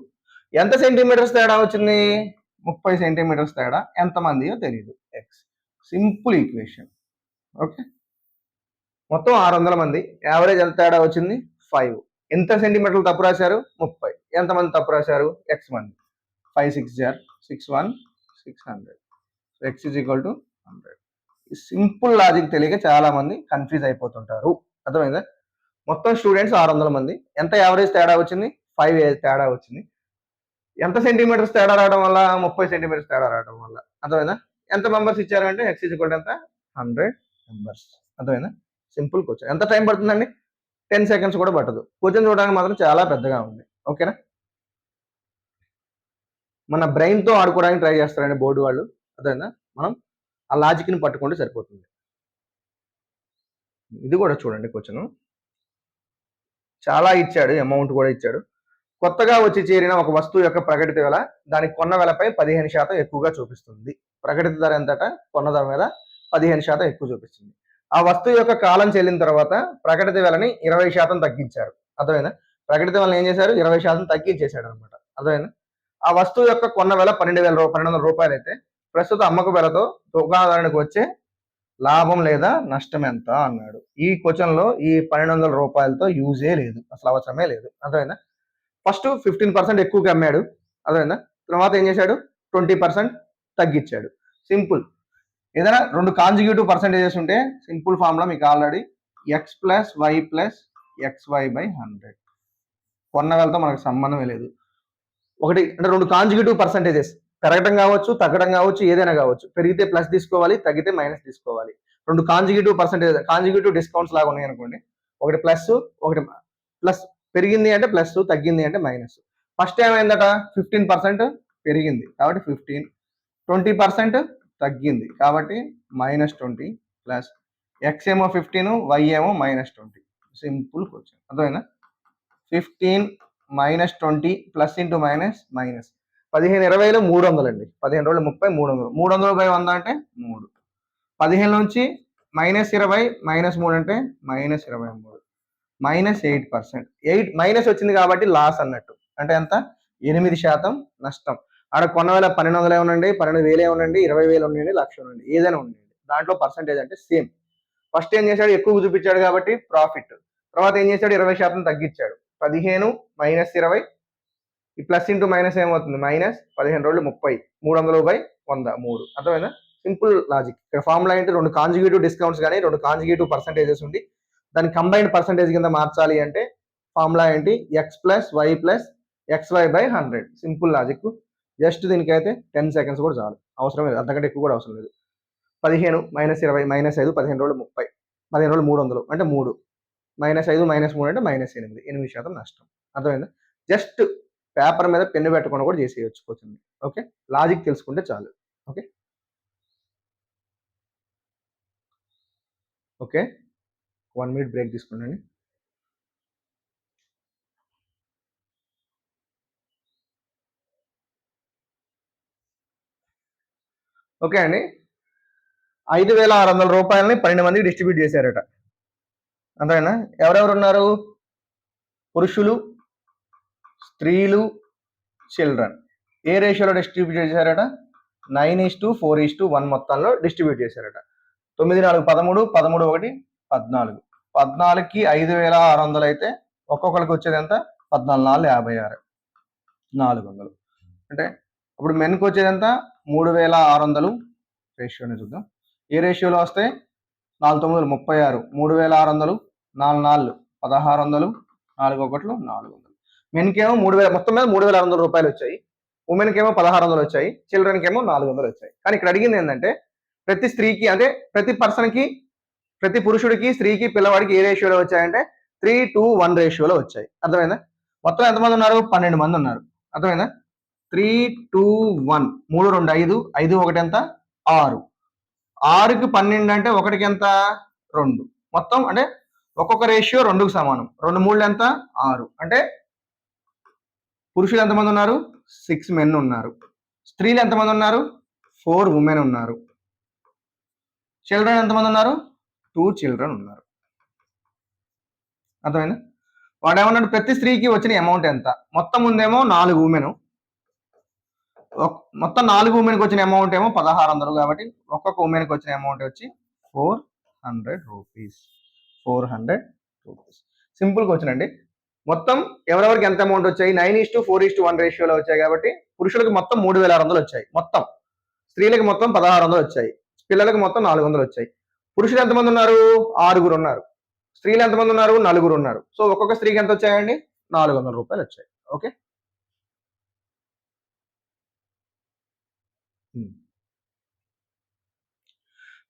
ఎంత సెంటీమీటర్స్ తేడా వచ్చింది? 30 సెంటీమీటర్స్ తేడా. ఎంతమందియో తెలియదు, ఎక్స్. Simple equation. ఓకే, మొత్తం 600 మంది, యావరేజ్ ఎంత తేడా వచ్చింది? 5. ఎంత సెంటీమీటర్లు తప్పు రాశారు? 30. ఎంతమంది తప్పు రాశారు? ఎక్స్ మంది. 5 6 6 1 600. X is equal to 100. Simple logic తెలియక చాలా మంది కన్ఫ్యూజ్ అయిపోతుంటారు. అర్థమైందా? మొత్తం స్టూడెంట్స్ 600 మంది. ఎంత యావరేజ్ తేడా వచ్చింది? 5 తేడా వచ్చింది. ఎంత సెంటీమీటర్స్ తేడా రావడం వల్ల? 30 సెంటీమీటర్స్ తేడా రావడం వల్ల. అర్థమైందా? ఎంత మెంబర్స్ ఇచ్చారంటే x ఎంత? 100 మెంబర్స్. అర్థమైందా? Simple question. ఎంత టైం పడుతుందండి? 10 సెకండ్స్ కూడా పట్టదు. క్వశ్చన్ చూడడానికి మాత్రం చాలా పెద్దగా ఉంది. ఓకేనా? మన బ్రెయిన్తో ఆడుకోవడానికి ట్రై చేస్తారండి బోర్డు వాళ్ళు. అర్థమైందా? మనం ఆ లాజిక్ని పట్టుకుంటే సరిపోతుంది. ఇది కూడా చూడండి క్వశ్చన్. చాలా ఇచ్చాడు, అమౌంట్ కూడా ఇచ్చాడు. కొత్తగా వచ్చి చేరిన ఒక వస్తువు యొక్క ప్రకటిత వెల దాని కొన్న వెలపై 15% ఎక్కువగా చూపిస్తుంది. ప్రకటిత ధర ఎంతట? కొన్న ధర మీద 15% ఎక్కువ చూపిస్తుంది. ఆ వస్తువు యొక్క కాలం చెల్లిన తర్వాత ప్రకటిత వెలని 20% తగ్గించారు. అర్థమైందా? ప్రకటిత వెలని ఏం చేశారు? 20% తగ్గించేశాడు అనమాట. అర్థమైందా? ఆ వస్తువు యొక్క కొన్న వెల 1200 రూపాయలు అయితే ప్రస్తుత అమ్మక వెలతో దుకాణదారునికి వచ్చే లాభం లేదా నష్టం ఎంత అన్నాడు. ఈ క్వశ్చన్ లో ఈ 1200 రూపాయలతో యూజే లేదు, అసలు అవసరమే లేదు. అర్థమైందా? ఫస్ట్ 15% ఎక్కువగా అమ్మాడు. అర్థమైందా? తర్వాత ఏం చేశాడు? 20% తగ్గించాడు. సింపుల్. ఏదైనా రెండు కాంజిక్యూటివ్ పర్సెంటేజెస్ ఉంటే సింపుల్ ఫార్ములా మీకు already x plus y plus xy by 100. కొన్న వెలతో మనకు సంబంధమే లేదు. ఒకటి అంటే రెండు కాంజిక్యూటివ్ పర్సెంటేజెస్ పెరగడం కావచ్చు, తగ్గడం కావచ్చు, ఏదైనా కావచ్చు. పెరిగితే ప్లస్ తీసుకోవాలి, తగ్గితే మైనస్ తీసుకోవాలి. రెండు కాంజిక్యూటివ్ డిస్కౌంట్స్ లాగా ఉన్నాయి అనుకోండి. ఒకటి ప్లస్, ఒకటి ప్లస్. పెరిగింది అంటే ప్లస్, తగ్గింది అంటే మైనస్. ఫస్ట్ ఏమైందట? 15% పెరిగింది కాబట్టి 15, 20% తగ్గింది కాబట్టి -20 ప్లస్ x ఏమో 15, y ఏమో -20. Simple question. అర్థమైందా? 15 -20 ప్లస్ ఇంటూ మైనస్ మైనస్. 15 20లో 300 అండి. 15 రోజులు 30, 300. 300 బై 100 అంటే 3. 15 నుంచి -20 -3 అంటే -23. -8%. 8 మైనస్ వచ్చింది కాబట్టి లాస్ అన్నట్టు. అంటే ఎంత? 8% నష్టం. ఆడ కొన్న వేల 1200 ఏమనండి, 12,000 ఏమనండి, 20,000 ఉండండి, 1,00,000 ఉండండి, ఏదైనా ఉండండి. దాంట్లో పర్సంటేజ్ అంటే సేమ్. ఫస్ట్ ఏం చేశాడు? ఎక్కువ చూపించాడు కాబట్టి ప్రాఫిట్. తర్వాత ఏం చేశాడు? 20% తగ్గించాడు. 15 -20 ఈ ప్లస్ ఇంటూ మైనస్ ఏమవుతుంది? -15 రోజులు 30, 300 బై 100 3. అర్థమైందా? Simple logic. ఇక్కడ ఫార్ములా ఏంటి? రెండు కాంజిక్యూటివ్ డిస్కౌంట్స్ కానీ రెండు కాంజిక్యూటివ్ పర్సెంటేజెస్ ఉండి దాన్ని కంబైన్డ్ పర్సెంటేజ్ కింద మార్చాలి అంటే ఫార్ములా ఏంటి? x plus y plus xy by 100. Simple logic. Just దీనికైతే 10 సెకండ్స్ కూడా చాలు, అవసరం లేదు, అంతకంటే ఎక్కువ కూడా అవసరం లేదు. 15 -20 -5 15 రోజులు 30, 15 రోజులు 300 అంటే 3, -5 -3 అంటే -8, 8% నష్టం. అర్థమైందా? జస్ట్ పేపర్ మీద పెన్ను పెట్టకుండా కూడా చేసేయచ్చు క్వశ్చన్. ఓకే, లాజిక్ తెలుసుకుంటే చాలు. ఓకే ఓకే 1 మినిట్ బ్రేక్ తీసుకోండి. ఓకే అండి, 5,600 రూపాయలని 12 మందికి డిస్ట్రిబ్యూట్ చేశారట. అంతేనా? ఎవరెవరు ఉన్నారు? పురుషులు, స్త్రీలు, చిల్డ్రన్. ఏ రేషియోలో డిస్ట్రిబ్యూట్ చేశారట? 9:4:1 మొత్తంలో డిస్ట్రిబ్యూట్ చేశారట. 9 4 13, 13 1 14. 14కి 5,600 అయితే ఒక్కొక్కరికి వచ్చేది ఎంత? 14 4 56, 400. అంటే ఇప్పుడు మెన్కి వచ్చేది ఎంత? 3,600. రేషియోని చూద్దాం. ఏ రేషియోలో వస్తాయి? 4 9 36, 3,600, 4 4 1600, 4 1 400. మెన్కి ఏమో 3,000, మొత్తం మీద 3,600 రూపాయలు వచ్చాయి. ఉమెన్కి ఏమో 1,600 వచ్చాయి. చిల్డ్రన్కి ఏమో 400 వచ్చాయి. కానీ ఇక్కడ అడిగింది ఏంటంటే ప్రతి స్త్రీకి, అంటే ప్రతి పర్సన్కి, ప్రతి పురుషుడికి, స్త్రీకి, పిల్లవాడికి ఏ రేషియోలో వచ్చాయంటే 3:1 రేషియోలో వచ్చాయి. అర్థమైందా? మొత్తం ఎంతమంది ఉన్నారు? 12 మంది ఉన్నారు. అర్థమైందా? 3:1, 3 2 5, 5 1 ఎంత? 6. 6కి 12 అంటే ఒకటికి ఎంత? 2. మొత్తం అంటే ఒక్కొక్క రేషియో 2కు సమానం. 2 3 ఎంత? 6. అంటే పురుషులు ఎంతమంది ఉన్నారు? 6 మెన్ ఉన్నారు. స్త్రీలు ఎంతమంది ఉన్నారు? 4 ఉమెన్ ఉన్నారు. చిల్డ్రన్ ఎంతమంది ఉన్నారు? 2 చిల్డ్రన్ ఉన్నారు. అర్థమైందా? వాడు ఏమన్నాడు? ప్రతి స్త్రీకి వచ్చిన అమౌంట్ ఎంత? మొత్తం ఉందేమో 4 ఉమెన్, మొత్తం 4 ఉమెన్కి వచ్చిన అమౌంట్ ఏమో 1,600 కాబట్టి ఒక్కొక్క ఉమెన్కి వచ్చిన అమౌంట్ వచ్చి 400 రూపీస్. 400 రూపీస్. సింపుల్ క్వశ్చన్ అండి. మొత్తం ఎవరెవరికి ఎంత అమౌంట్ వచ్చాయి? 9:4:1 రేషియోలో వచ్చాయి కాబట్టి పురుషులకు మొత్తం 3,600 వచ్చాయి. మొత్తం స్త్రీలకు మొత్తం 1,600 వచ్చాయి. పిల్లలకు మొత్తం 400 వచ్చాయి. పురుషులు ఎంతమంది ఉన్నారు? 6 ఉన్నారు. స్త్రీలు ఎంతమంది ఉన్నారు? 4 ఉన్నారు. సో ఒక్కొక్క స్త్రీకి ఎంత వచ్చాయండి? 400 రూపాయలు వచ్చాయి. ఓకే.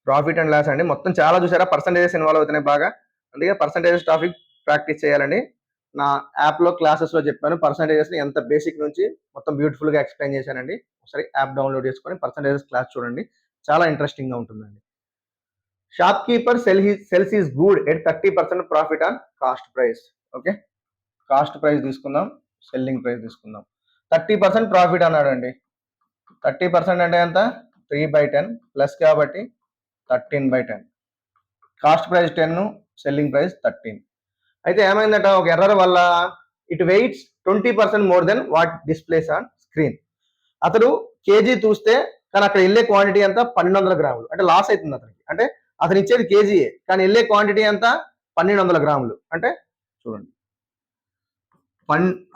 ప్రాఫిట్ అండ్ లాస్ అండి. మొత్తం చాలా చూసారా, పర్సంటేజెస్ ఇన్వాల్వ్ అవుతున్నాయి బాగా. అందుకే పర్సంటేజెస్ టాపిక్ ప్రాక్టీస్ చేయాలండి. నా యాప్లో క్లాసెస్లో చెప్పాను పర్సంటేజెస్ని ఎంత బేసిక్ నుంచి మొత్తం బ్యూటిఫుల్గా ఎక్స్ప్లెయిన్ చేశానండి. ఒకసారి యాప్ డౌన్లోడ్ చేసుకొని పర్సంటేజెస్ క్లాస్ చూడండి, చాలా ఇంట్రెస్టింగ్గా ఉంటుందండి. Shop keeper cells is good at 30% profit on cost price. Okay, cost price తీసుకుందాం, సెల్లింగ్ ప్రైస్ తీసుకుందాం. 30% ప్రాఫిట్ అన్నాడండి. 30% అంటే ఎంత? 3/10 ప్లస్ కాబట్టి 13/10. Cost price 10, selling price 13. అయితే ఏమైందట, ఒక ఎర్రర్ వల్ల it weighs 20% more than what displays on screen. అతడు కేజీ చూస్తే కానీ అక్కడ వెళ్ళే క్వాంటిటీ ఎంత? 1200 గ్రాములు. అంటే లాస్ అవుతుంది అతనికి. అంటే అతను ఇచ్చేది కేజీయే కానీ వెళ్ళే క్వాంటిటీ ఎంత? 1200 గ్రాములు. అంటే చూడండి,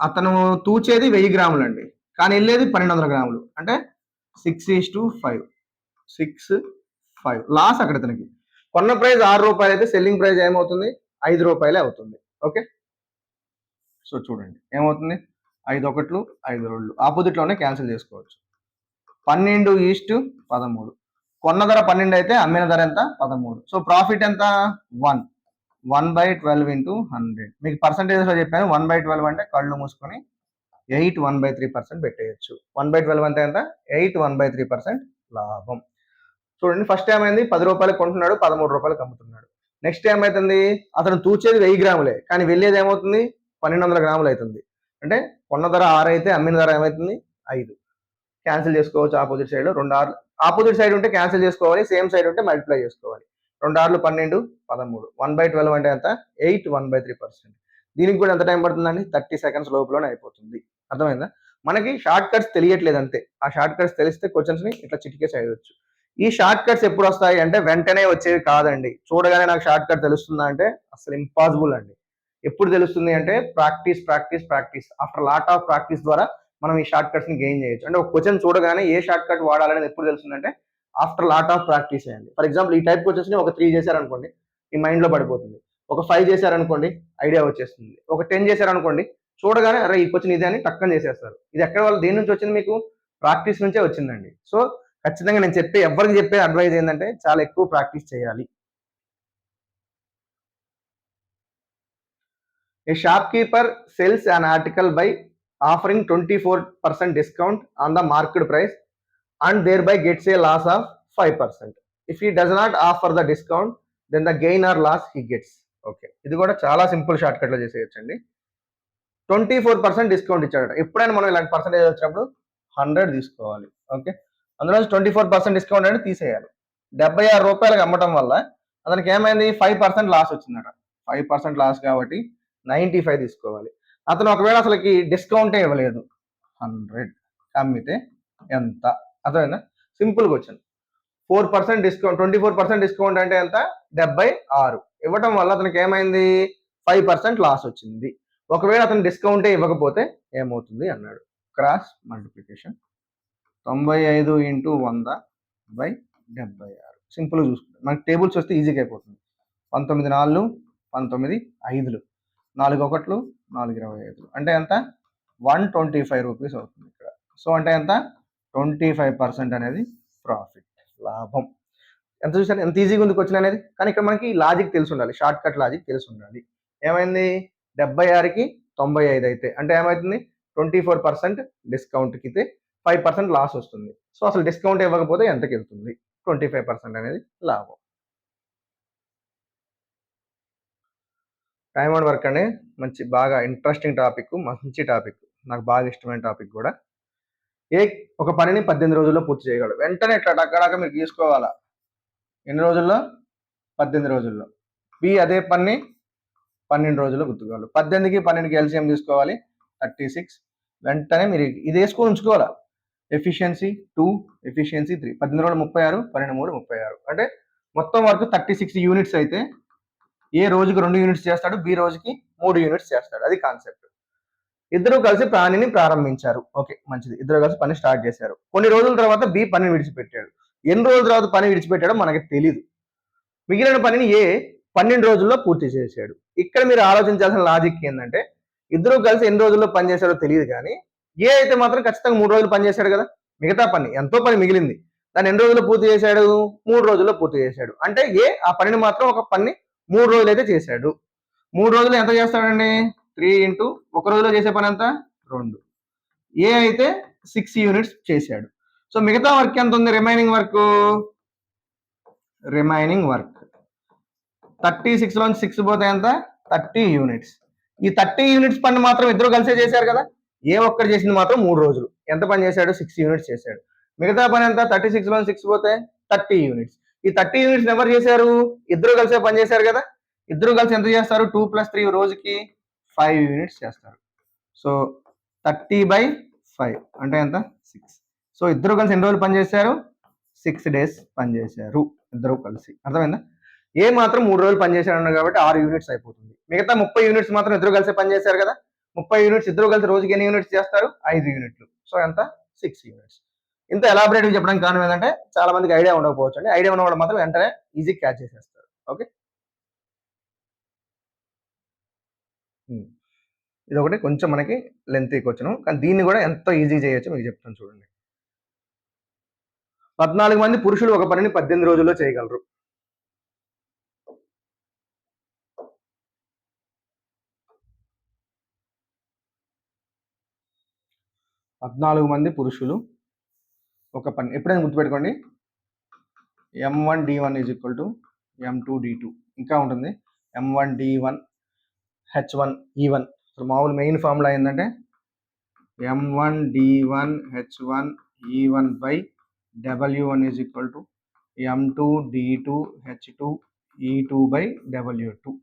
అతను తూచేది 1000 గ్రాములు అండి, కానీ వెళ్ళేది 1200 గ్రాములు. అంటే 6:5. 6:5 లాస్ అక్కడ ఇతనికి. కొన్న ప్రైస్ 6 రూపాయలు అయితే సెల్లింగ్ ప్రైస్ ఏమవుతుంది? 5 రూపాయలే అవుతుంది. ఓకే, సో చూడండి ఏమవుతుంది? 5 1 5 2 ఆపోజిట్లోనే క్యాన్సిల్ చేసుకోవచ్చు. 12:13. కొన్న ధర 12 అయితే అమ్మిన ధర ఎంత? 13. సో ప్రాఫిట్ ఎంత? 1/12 ఇంటూ 100. మీకు పర్సంటేజ్లో చెప్పాను. 1/12 అంటే కళ్ళు మూసుకొని 8 1/3% పెట్టేయచ్చు. 1/12 అంటే ఎంత? 8 1/3% లాభం. చూడండి, ఫస్ట్ ఏమైంది? 10 రూపాయలు కొంటున్నాడు, 13 రూపాయలకు అమ్ముతున్నాడు. నెక్స్ట్ ఏమైతుంది? అతను తూచేది 1000 గ్రాములే కానీ వెళ్ళేది ఏమవుతుంది? 1200 గ్రాములు అవుతుంది. అంటే కొన్న ధర 6 అయితే అమ్మిన ధర ఏమవుతుంది? 5. క్యాన్సిల్ చేసుకోవచ్చు ఆపోజిట్ సైడ్. 2 6 ఆపోజిట్ సైడ్ ఉంటే క్యాన్సిల్ చేసుకోవాలి, సేమ్ సైడ్ ఉంటే మల్టిప్లై చేసుకోవాలి. 2 6 12 13. 1/12 అంటే ఎంత? 8 1/3%. దీనికి కూడా ఎంత టైం పడుతుందండి? 30 సెకండ్స్ లోపలనే అయిపోతుంది. అర్థమైందా? మనకి షార్ట్ కట్స్ తెలియట్లేదు అంతే. ఆ షార్ట్ కట్స్ తెలిస్తే క్వశ్చన్స్ ని ఇట్లా చిటికేసి అయ్యవచ్చు. ఈ షార్ట్ కట్స్ ఎప్పుడు వస్తాయి అంటే వెంటనే వచ్చేవి కాదండి. చూడగానే నాకు షార్ట్ కట్ తెలుస్తుందా అంటే అసలు ఇంపాసిబుల్ అండి. ఎప్పుడు తెలుస్తుంది అంటే practice practice practice. After lot of practice ద్వారా మనం ఈ షార్ట్ కట్స్ ని గెయిన్ చేయొచ్చు. అంటే ఒక క్వశ్చన్ చూడగానే ఏ షార్ట్ కట్ వాడాలనేది ఎప్పుడు తెలుస్తుందంటే ఆఫ్టర్ లాట్ ఆఫ్ ప్రాక్టీస్ చేయండి. ఫర్ ఎగ్జాంపుల్ ఈ టైప్ క్వశ్చన్స్ ని ఒక 3 చేశారనుకోండి, మీ మైండ్ లో పడిపోతుంది. ఒక 5 చేశారనుకోండి, ఐడియా వచ్చేస్తుంది. ఒక 10 చేశారనుకోండి, చూడగానే అరే ఈ క్వశ్చన్ ఇదే అని టక్కన చేసేస్తారు. ఇది ఎక్కడ వాళ్ళు దేని నుంచి వచ్చింది? మీకు ప్రాక్టీస్ నుంచే వచ్చిందండి. సో ఖచ్చితంగా నేను ఎవరికి చెప్పే అడ్వైజ్ ఏంటంటే చాలా ఎక్కువ ప్రాక్టీస్ చేయాలి. A shopkeeper sells an article by offering 24% discount on the market price and thereby gets a loss of 5%. If he does not offer the discount, then the gain or loss he gets. Okay, ఇది కూడా చాలా simple short కట్లో చేసేయచ్చండి. 24% discount ఇచ్చాడట. ఎప్పుడైనా మనం ఇలాంటి percentage వచ్చినప్పుడు 100 తీసుకోవాలి. Okay, అందులో 24% డిస్కౌంట్ అంటే తీసేయాలి. 76 రూపాయలకు అమ్మటం వల్ల అతనికి ఏమైంది? 5% లాస్ వచ్చిందట. 5% లాస్ కాబట్టి 95 తీసుకోవాలి. అతను ఒకవేళ అసలుకి డిస్కౌంటే ఇవ్వలేదు, 100 అమ్మితే ఎంత? అర్థమైందా? సింపుల్గా వచ్చింది. 4% డిస్కౌంట్, 24% డిస్కౌంట్ అంటే ఎంత? 76 ఇవ్వటం వల్ల అతనికి ఏమైంది? 5% లాస్ వచ్చింది. ఒకవేళ అతను డిస్కౌంటే ఇవ్వకపోతే ఏమవుతుంది అన్నాడు. Cross multiplication 95 into 100/76. సింపుల్గా చూసుకుంటాం. మనకి టేబుల్స్ వస్తే ఈజీగా అయిపోతుంది. 19 4 19 5 4 1 4 25 అంటే ఎంత? 125 రూపీస్ అవుతుంది ఇక్కడ. సో అంటే ఎంత? 25% అనేది ప్రాఫిట్, లాభం. ఎంత చూసారు? ఎంత ఈజీగా ఉంది క్వశ్చన్ అనేది. కానీ ఇక్కడ మనకి లాజిక్ తెలిసి ఉండాలి, షార్ట్ కట్ లాజిక్ తెలిసి ఉండాలి. ఏమైంది? 76కి 95 అయితే అంటే ఏమవుతుంది? 24% డిస్కౌంట్కి అయితే 5% లాస్ వస్తుంది. సో అసలు డిస్కౌంట్ ఇవ్వకపోతే ఎంతకి వెళ్తుంది? 25% అనేది లాభం. టైమ్ అండ్ వర్క్ అనే మంచి బాగా ఇంట్రెస్టింగ్ టాపిక్, మంచి టాపిక్, నాకు బాగా ఇష్టమైన టాపిక్ కూడా. ఒక పనిని 18 రోజుల్లో పూర్తి చేయగలడు. వెంటనే ఇట్లా టక్కడాక మీరు తీసుకోవాలా. ఎన్ని రోజుల్లో? 18 రోజుల్లో. బి అదే పని 12 రోజుల్లో గుర్తుకోవాలి. 18కి 12కి ఎల్సిఎం తీసుకోవాలి, 36. వెంటనే మీరు ఇది వేసుకొని ఉంచుకోవాలా. Efficiency 2, efficiency 3. 18 రోజులు 36, 12 3 36. అంటే మొత్తం వరకు 36 యూనిట్స్ అయితే ఏ రోజుకి 2 యూనిట్స్ చేస్తాడు, బి రోజుకి 3 యూనిట్స్ చేస్తాడు. అది కాన్సెప్ట్. ఇద్దరు కలిసి పనిని ప్రారంభించారు. ఓకే, మంచిది. ఇద్దరు కలిసి పని స్టార్ట్ చేశారు. కొన్ని రోజుల తర్వాత బి పనిని విడిచిపెట్టాడు. ఎన్ని రోజుల తర్వాత పని విడిచిపెట్టాడో మనకి తెలియదు. మిగిలిన పనిని ఏ 12 రోజుల్లో పూర్తి చేశాడు. ఇక్కడ మీరు ఆలోచించాల్సిన లాజిక్ ఏంటంటే ఇద్దరు కలిసి ఎన్ని రోజుల్లో పని చేశాడో తెలియదు కానీ ఏ అయితే మాత్రం ఖచ్చితంగా 3 రోజులు పని చేశాడు కదా. మిగతా పని ఎంతో పని మిగిలింది, దాన్ని ఎన్ని రోజుల్లో పూర్తి చేశాడు? 3 రోజుల్లో పూర్తి చేశాడు. అంటే ఏ ఆ పనిని మాత్రం ఒక పని 3 రోజులు అయితే చేశాడు. 3 రోజులు ఎంత చేస్తాడండి? 3 ఇంటూ ఒక రోజులో చేసే పని ఎంత? 2. ఏ అయితే 6 యూనిట్స్ చేశాడు. సో మిగతా వర్క్ ఎంత ఉంది? రిమైనింగ్ వర్క్ 36 లోంచి 6 పోతే ఎంత? 30 యూనిట్స్. ఈ 30 యూనిట్స్ పని మాత్రం ఇద్దరు కలిసే చేశారు కదా. ఏ ఒక్కరు చేసింది మాత్రం 3 రోజులు. ఎంత పని చేశాడు? 6 యూనిట్స్ చేశాడు. మిగతా పని ఎంత? 36 లోంచి 6 పోతే 30 యూనిట్స్. ఈ 30 యూనిట్స్ ఎవరు చేశారు? ఇద్దరు కలిసే పని చేశారు కదా. ఇద్దరు కలిసి ఎంత చేస్తారు? 2 + 3 రోజుకి 5 యూనిట్స్ చేస్తారు. సో 30/5 అంటే ఎంత? 6. సో ఇద్దరు కలిసి ఎన్ని రోజులు పని చేశారు? 6 డేస్ పని చేశారు ఇద్దరు కలిసి. అర్థమైందా? ఏ మాత్రం 3 రోజులు పని చేశాడు కాబట్టి 6 యూనిట్స్ అయిపోతుంది. మిగతా 30 యూనిట్స్ మాత్రం ఇద్దరు కలిసి పని చేశారు కదా. 30 యూనిట్స్ ఇద్దరు కలిసి రోజుకి ఎన్ని యూనిట్స్ చేస్తారు? 5 యూనిట్లు. సో ఎంత? 6 యూనిట్స్. ఇంత ఎలాబరేటివ్ చెప్పడానికి కారణం ఏంటంటే చాలా మందికి ఐడియా ఉండకపోవచ్చు అండి. ఐడియా ఉన్నవాళ్ళు మాత్రం వెంటనే ఈజీ క్యాచ్ చేసేస్తారు. ఓకే, ఇది ఒకటి కొంచెం మనకి లెంత్ క్వశ్చన్, కానీ దీన్ని కూడా ఎంతో ఈజీ చేయొచ్చు మీకు చెప్తాను చూడండి. 14 మంది పురుషులు ఒక పనిని 18 రోజుల్లో చేయగలరు. 14 మంది పురుషులు ఒక పని, ఎప్పుడైనా గుర్తుపెట్టుకోండి, M1D1 = M2D2 ఇంకా ఉంటుంది, M1D1 H1E1. మామూలు మెయిన్ ఫార్ములా ఏంటంటే M1D1 H1E1 W1 = M2D2 H2E2 W2.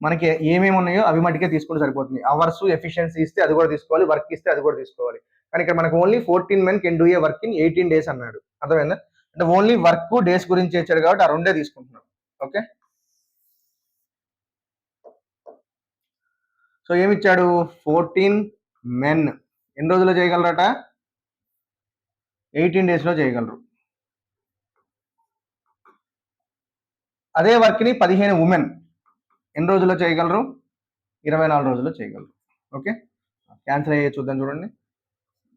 మనకి ఏమేమి ఉన్నాయో అవి మటుకే తీసుకుంటే సరిపోతుంది. అవర్స్, ఎఫిషియన్సీ ఇస్తే అది కూడా తీసుకోవాలి, వర్క్ ఇస్తే అది కూడా తీసుకోవాలి. కానీ ఇక్కడ మనకు only 14 men can do a work in 18 days అన్నాడు. అర్థమైందా? అంటే ఓన్లీ వర్క్, డేస్ గురించి ఇచ్చాడు కాబట్టి ఆ రెండే తీసుకుంటున్నాం. Okay, so ఏమిచ్చాడు? 14 men ఎన్ని రోజుల్లో చేయగలరట? 18 days లో చేయగలరు. అదే వర్క్ ని 15 women ఎన్ని రోజుల్లో చేయగలరు? 24 రోజుల్లో చేయగలరు. ఓకే, క్యాన్సిల్ అయ్యే చూద్దాం చూడండి.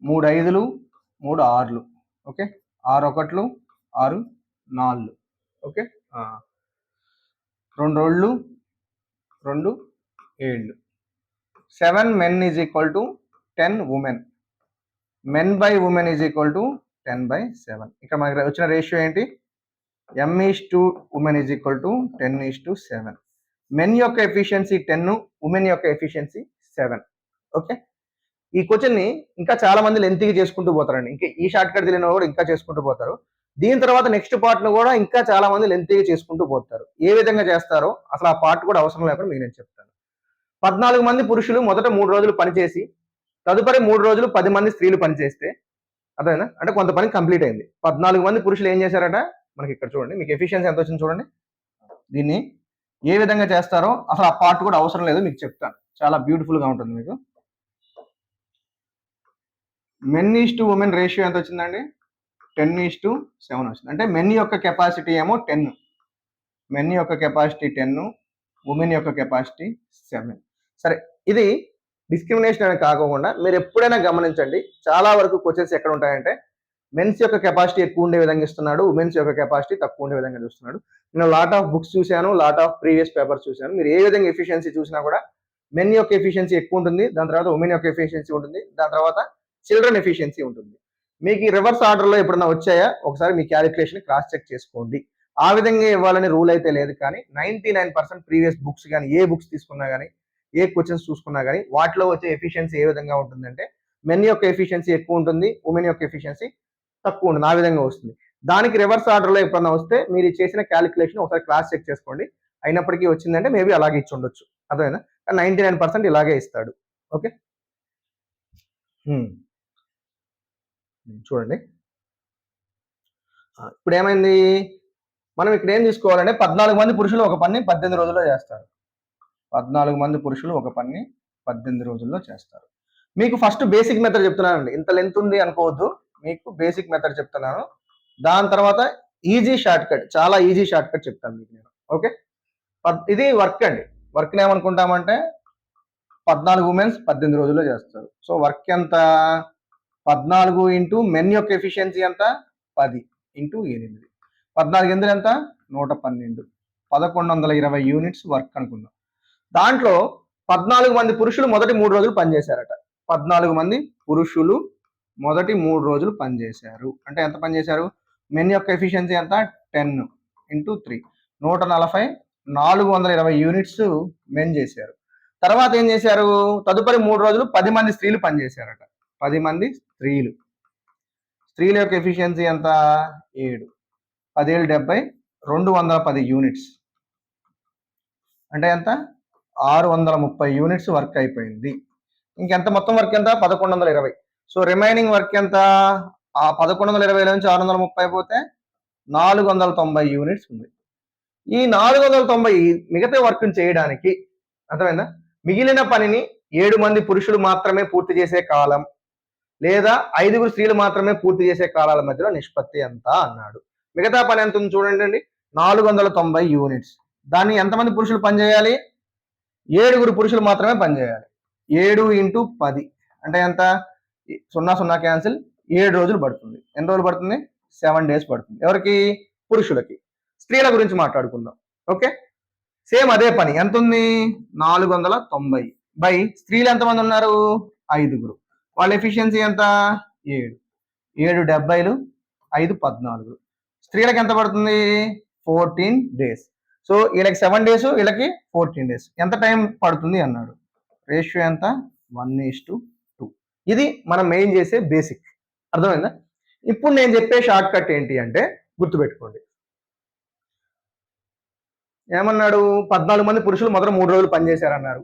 3 5లు 3 6లు. ఓకే, 6 1లు 6 4లు. ఓకే, 2 రోళ్ళు 2 7లు. 7 men = 10 women. Men by women = 10/7. ఇక్కడ మనకి వచ్చిన రేషియో ఏంటి? M/women = 10:7. మెన్ యొక్క ఎఫిషియన్సీ 10, ఉమెన్ యొక్క ఎఫిషియన్సీ 7. ఓకే, ఈ క్వశ్చన్ ని ఇంకా చాలా మంది లెంతీగా చేసుకుంటూ పోతారండి. ఇంకా ఈ షార్ట్ కట్ తెలియని కూడా ఇంకా చేసుకుంటూ పోతారు. దీని తర్వాత నెక్స్ట్ పార్ట్ ను కూడా ఇంకా చాలా మంది లెంతీగా చేసుకుంటూ పోతారు. ఏ విధంగా చేస్తారో అసలు ఆ పార్ట్ కూడా అవసరం లేకుండా మీకు నేను చెప్తాను. 14 మంది పురుషులు మొదట 3 రోజులు పనిచేసి తదుపరి 3 రోజులు 10 మంది స్త్రీలు పనిచేస్తే, అదేనా అంటే కొంత పని కంప్లీట్ అయింది. 14 మంది పురుషులు ఏం చేశారట? మనకి ఇక్కడ చూడండి, మీకు ఎఫిషియన్సీ ఎంత వచ్చింది చూడండి. దీన్ని ఏ విధంగా చేస్తారో అసలు ఆ పార్ట్ కూడా అవసరం లేదు, మీకు చెప్తాను. చాలా బ్యూటిఫుల్ గా ఉంటుంది మీకు. Men/women రేషియో ఎంత వచ్చిందండి? 10:7 వచ్చింది. అంటే మెన్ యొక్క కెపాసిటీ ఏమో 10, మెన్ యొక్క కెపాసిటీ 10, ఉమెన్ యొక్క కెపాసిటీ 7. సరే, ఇది డిస్క్రిమినేషన్ అని కాకుండా మీరు ఎప్పుడైనా గమనించండి, చాలా వరకు క్వశ్చన్స్ ఎక్కడ ఉంటాయంటే మెన్స్ యొక్క కెపాసిటీ ఎక్కువ ఉండే విధంగా ఇస్తున్నాడు, ఉమెన్స్ యొక్క కెపాసిటీ తక్కువ ఉండే విధంగా చూస్తున్నాడు. నేను లాట్ ఆఫ్ బుక్స్ చూశాను, లాట్ ఆఫ్ ప్రీవియస్ పేపర్స్ చూశాను. మీరు ఏ విధంగా ఎఫిషియన్సీ చూసినా కూడా మెన్ యొక్క ఎఫిషియన్సీ ఎక్కువ ఉంటుంది, దాని తర్వాత ఉమెన్ యొక్క ఎఫిషియన్సీ ఉంటుంది, దాని తర్వాత చిల్డ్రన్ ఎఫిషియన్సీ ఉంటుంది. మీకు ఈ రివర్స్ ఆర్డర్లో ఎప్పుడన్నా వచ్చాయా? ఒకసారి మీ క్యాలిక్యులేషన్ క్రాస్ చెక్ చేసుకోండి. ఆ విధంగా ఇవ్వాలని రూల్ అయితే లేదు, కానీ 99% ప్రీవియస్ బుక్స్ కానీ ఏ బుక్స్ తీసుకున్నా కానీ ఏ క్వశ్చన్స్ చూసుకున్నా కానీ వాటిలో వచ్చే ఎఫిషియన్సీ ఏ విధంగా ఉంటుందంటే మెన్ యొక్క ఎఫిషియన్సీ ఎక్కువ ఉంటుంది, ఉమెన్ యొక్క ఎఫిషియన్సీ తక్కువ ఉంటుంది. ఆ విధంగా వస్తుంది. దానికి రివర్స్ ఆర్డర్లో ఎప్పుడన్నా వస్తే మీరు చేసిన క్యాలిక్యులేషన్ ఒకసారి క్రాస్ చెక్ చేసుకోండి. అయినప్పటికీ వచ్చిందంటే మేబీ అలాగే ఇచ్చి ఉండొచ్చు. అర్థమైనా? 99% ఇలాగే ఇస్తాడు. ఓకే, చూడండి ఇప్పుడు ఏమైంది? మనం ఇక్కడ ఏం తీసుకోవాలంటే 14 మంది పురుషులు ఒక పని 18 రోజుల్లో చేస్తారు. 14 మంది పురుషులు ఒక పని 18 రోజుల్లో చేస్తారు. మీకు ఫస్ట్ బేసిక్ మెథడ్ చెప్తున్నానండి, ఇంత లెంత్ ఉంది అనుకోవద్దు, మీకు బేసిక్ మెథడ్ చెప్తున్నాను. దాని తర్వాత ఈజీ షార్ట్ కట్, చాలా ఈజీ షార్ట్ కట్ చెప్తాను మీకు నేను. ఓకే, ఇది వర్క్ అండి. వర్క్ని ఏమనుకుంటామంటే 14 ఉమెన్స్ 18 రోజుల్లో చేస్తారు. సో వర్క్ ఎంత? 14 ఇంటూ మెన్ యొక్క ఎఫిషియన్సీ ఎంత? 10 ఇంటూ 8. 14 ఎందుకు ఎంత? 112. 1120 యూనిట్స్ వర్క్ అనుకుందాం. దాంట్లో 14 మంది పురుషులు మొదటి 3 రోజులు పనిచేశారట. 14 మంది పురుషులు మొదటి 3 రోజులు పనిచేశారు. అంటే ఎంత పనిచేశారు? మెన్ యొక్క ఎఫిషియన్సీ ఎంత? 10 ఇంటూ 3 140, 420 యూనిట్స్ మెన్ చేశారు. తర్వాత ఏం చేశారు? తదుపరి 3 రోజులు 10 మంది స్త్రీలు పనిచేశారట. 10 మంది స్త్రీలు. స్త్రీల యొక్క ఎఫిషియన్సీ ఎంత? 7. 10 7 70, 210 యూనిట్స్. అంటే ఎంత? 630 యూనిట్స్ వర్క్ అయిపోయింది. ఇంకెంత మొత్తం వర్క్ ఎంత? 1120. సో రిమైనింగ్ వర్క్ ఎంత? ఆ 1120 నుంచి 630 అయిపోతే 490 యూనిట్స్ ఉంది. ఈ 490 మిగతా వర్క్ చేయడానికి, అర్థమైందా? మిగిలిన పనిని 7 మంది పురుషులు మాత్రమే పూర్తి చేసే కాలం లేదా 5 స్త్రీలు మాత్రమే పూర్తి చేసే కాలాల మధ్యలో నిష్పత్తి ఎంత అన్నాడు. మిగతా పని ఎంత ఉంది చూడండి అండి, 490 యూనిట్స్. దాన్ని ఎంతమంది పురుషులు పనిచేయాలి? 7 పురుషులు మాత్రమే పనిచేయాలి. 7 ఇంటూ 10 అంటే ఎంత? 0 0 క్యాన్సిల్. 7 రోజులు పడుతుంది. ఎన్ని రోజులు పడుతుంది? 7 డేస్ పడుతుంది. ఎవరికి? పురుషులకి. స్త్రీల గురించి మాట్లాడుకుందాం. ఓకే, సేమ్ అదే పని ఎంత ఉంది? 490 బై స్త్రీలు ఎంతమంది ఉన్నారు? 5. వాళ్ళ ఎఫిషియన్సీ ఎంత? 7. 7 70, 5 14. స్త్రీలకు ఎంత పడుతుంది? 14 డేస్. సో వీళ్ళకి 7 డేస్, వీళ్ళకి 14 డేస్. ఎంత టైం పడుతుంది అన్నాడు. రేషియో ఎంత? 1:2. ఇది మనం మెయిన్ చేసే బేసిక్. అర్థమైందా? ఇప్పుడు నేను చెప్పే షార్ట్ కట్ ఏంటి అంటే గుర్తుపెట్టుకోండి. ఏమన్నాడు? 14 మంది పురుషులు మొదటి 3 రోజులు పనిచేశారన్నారు.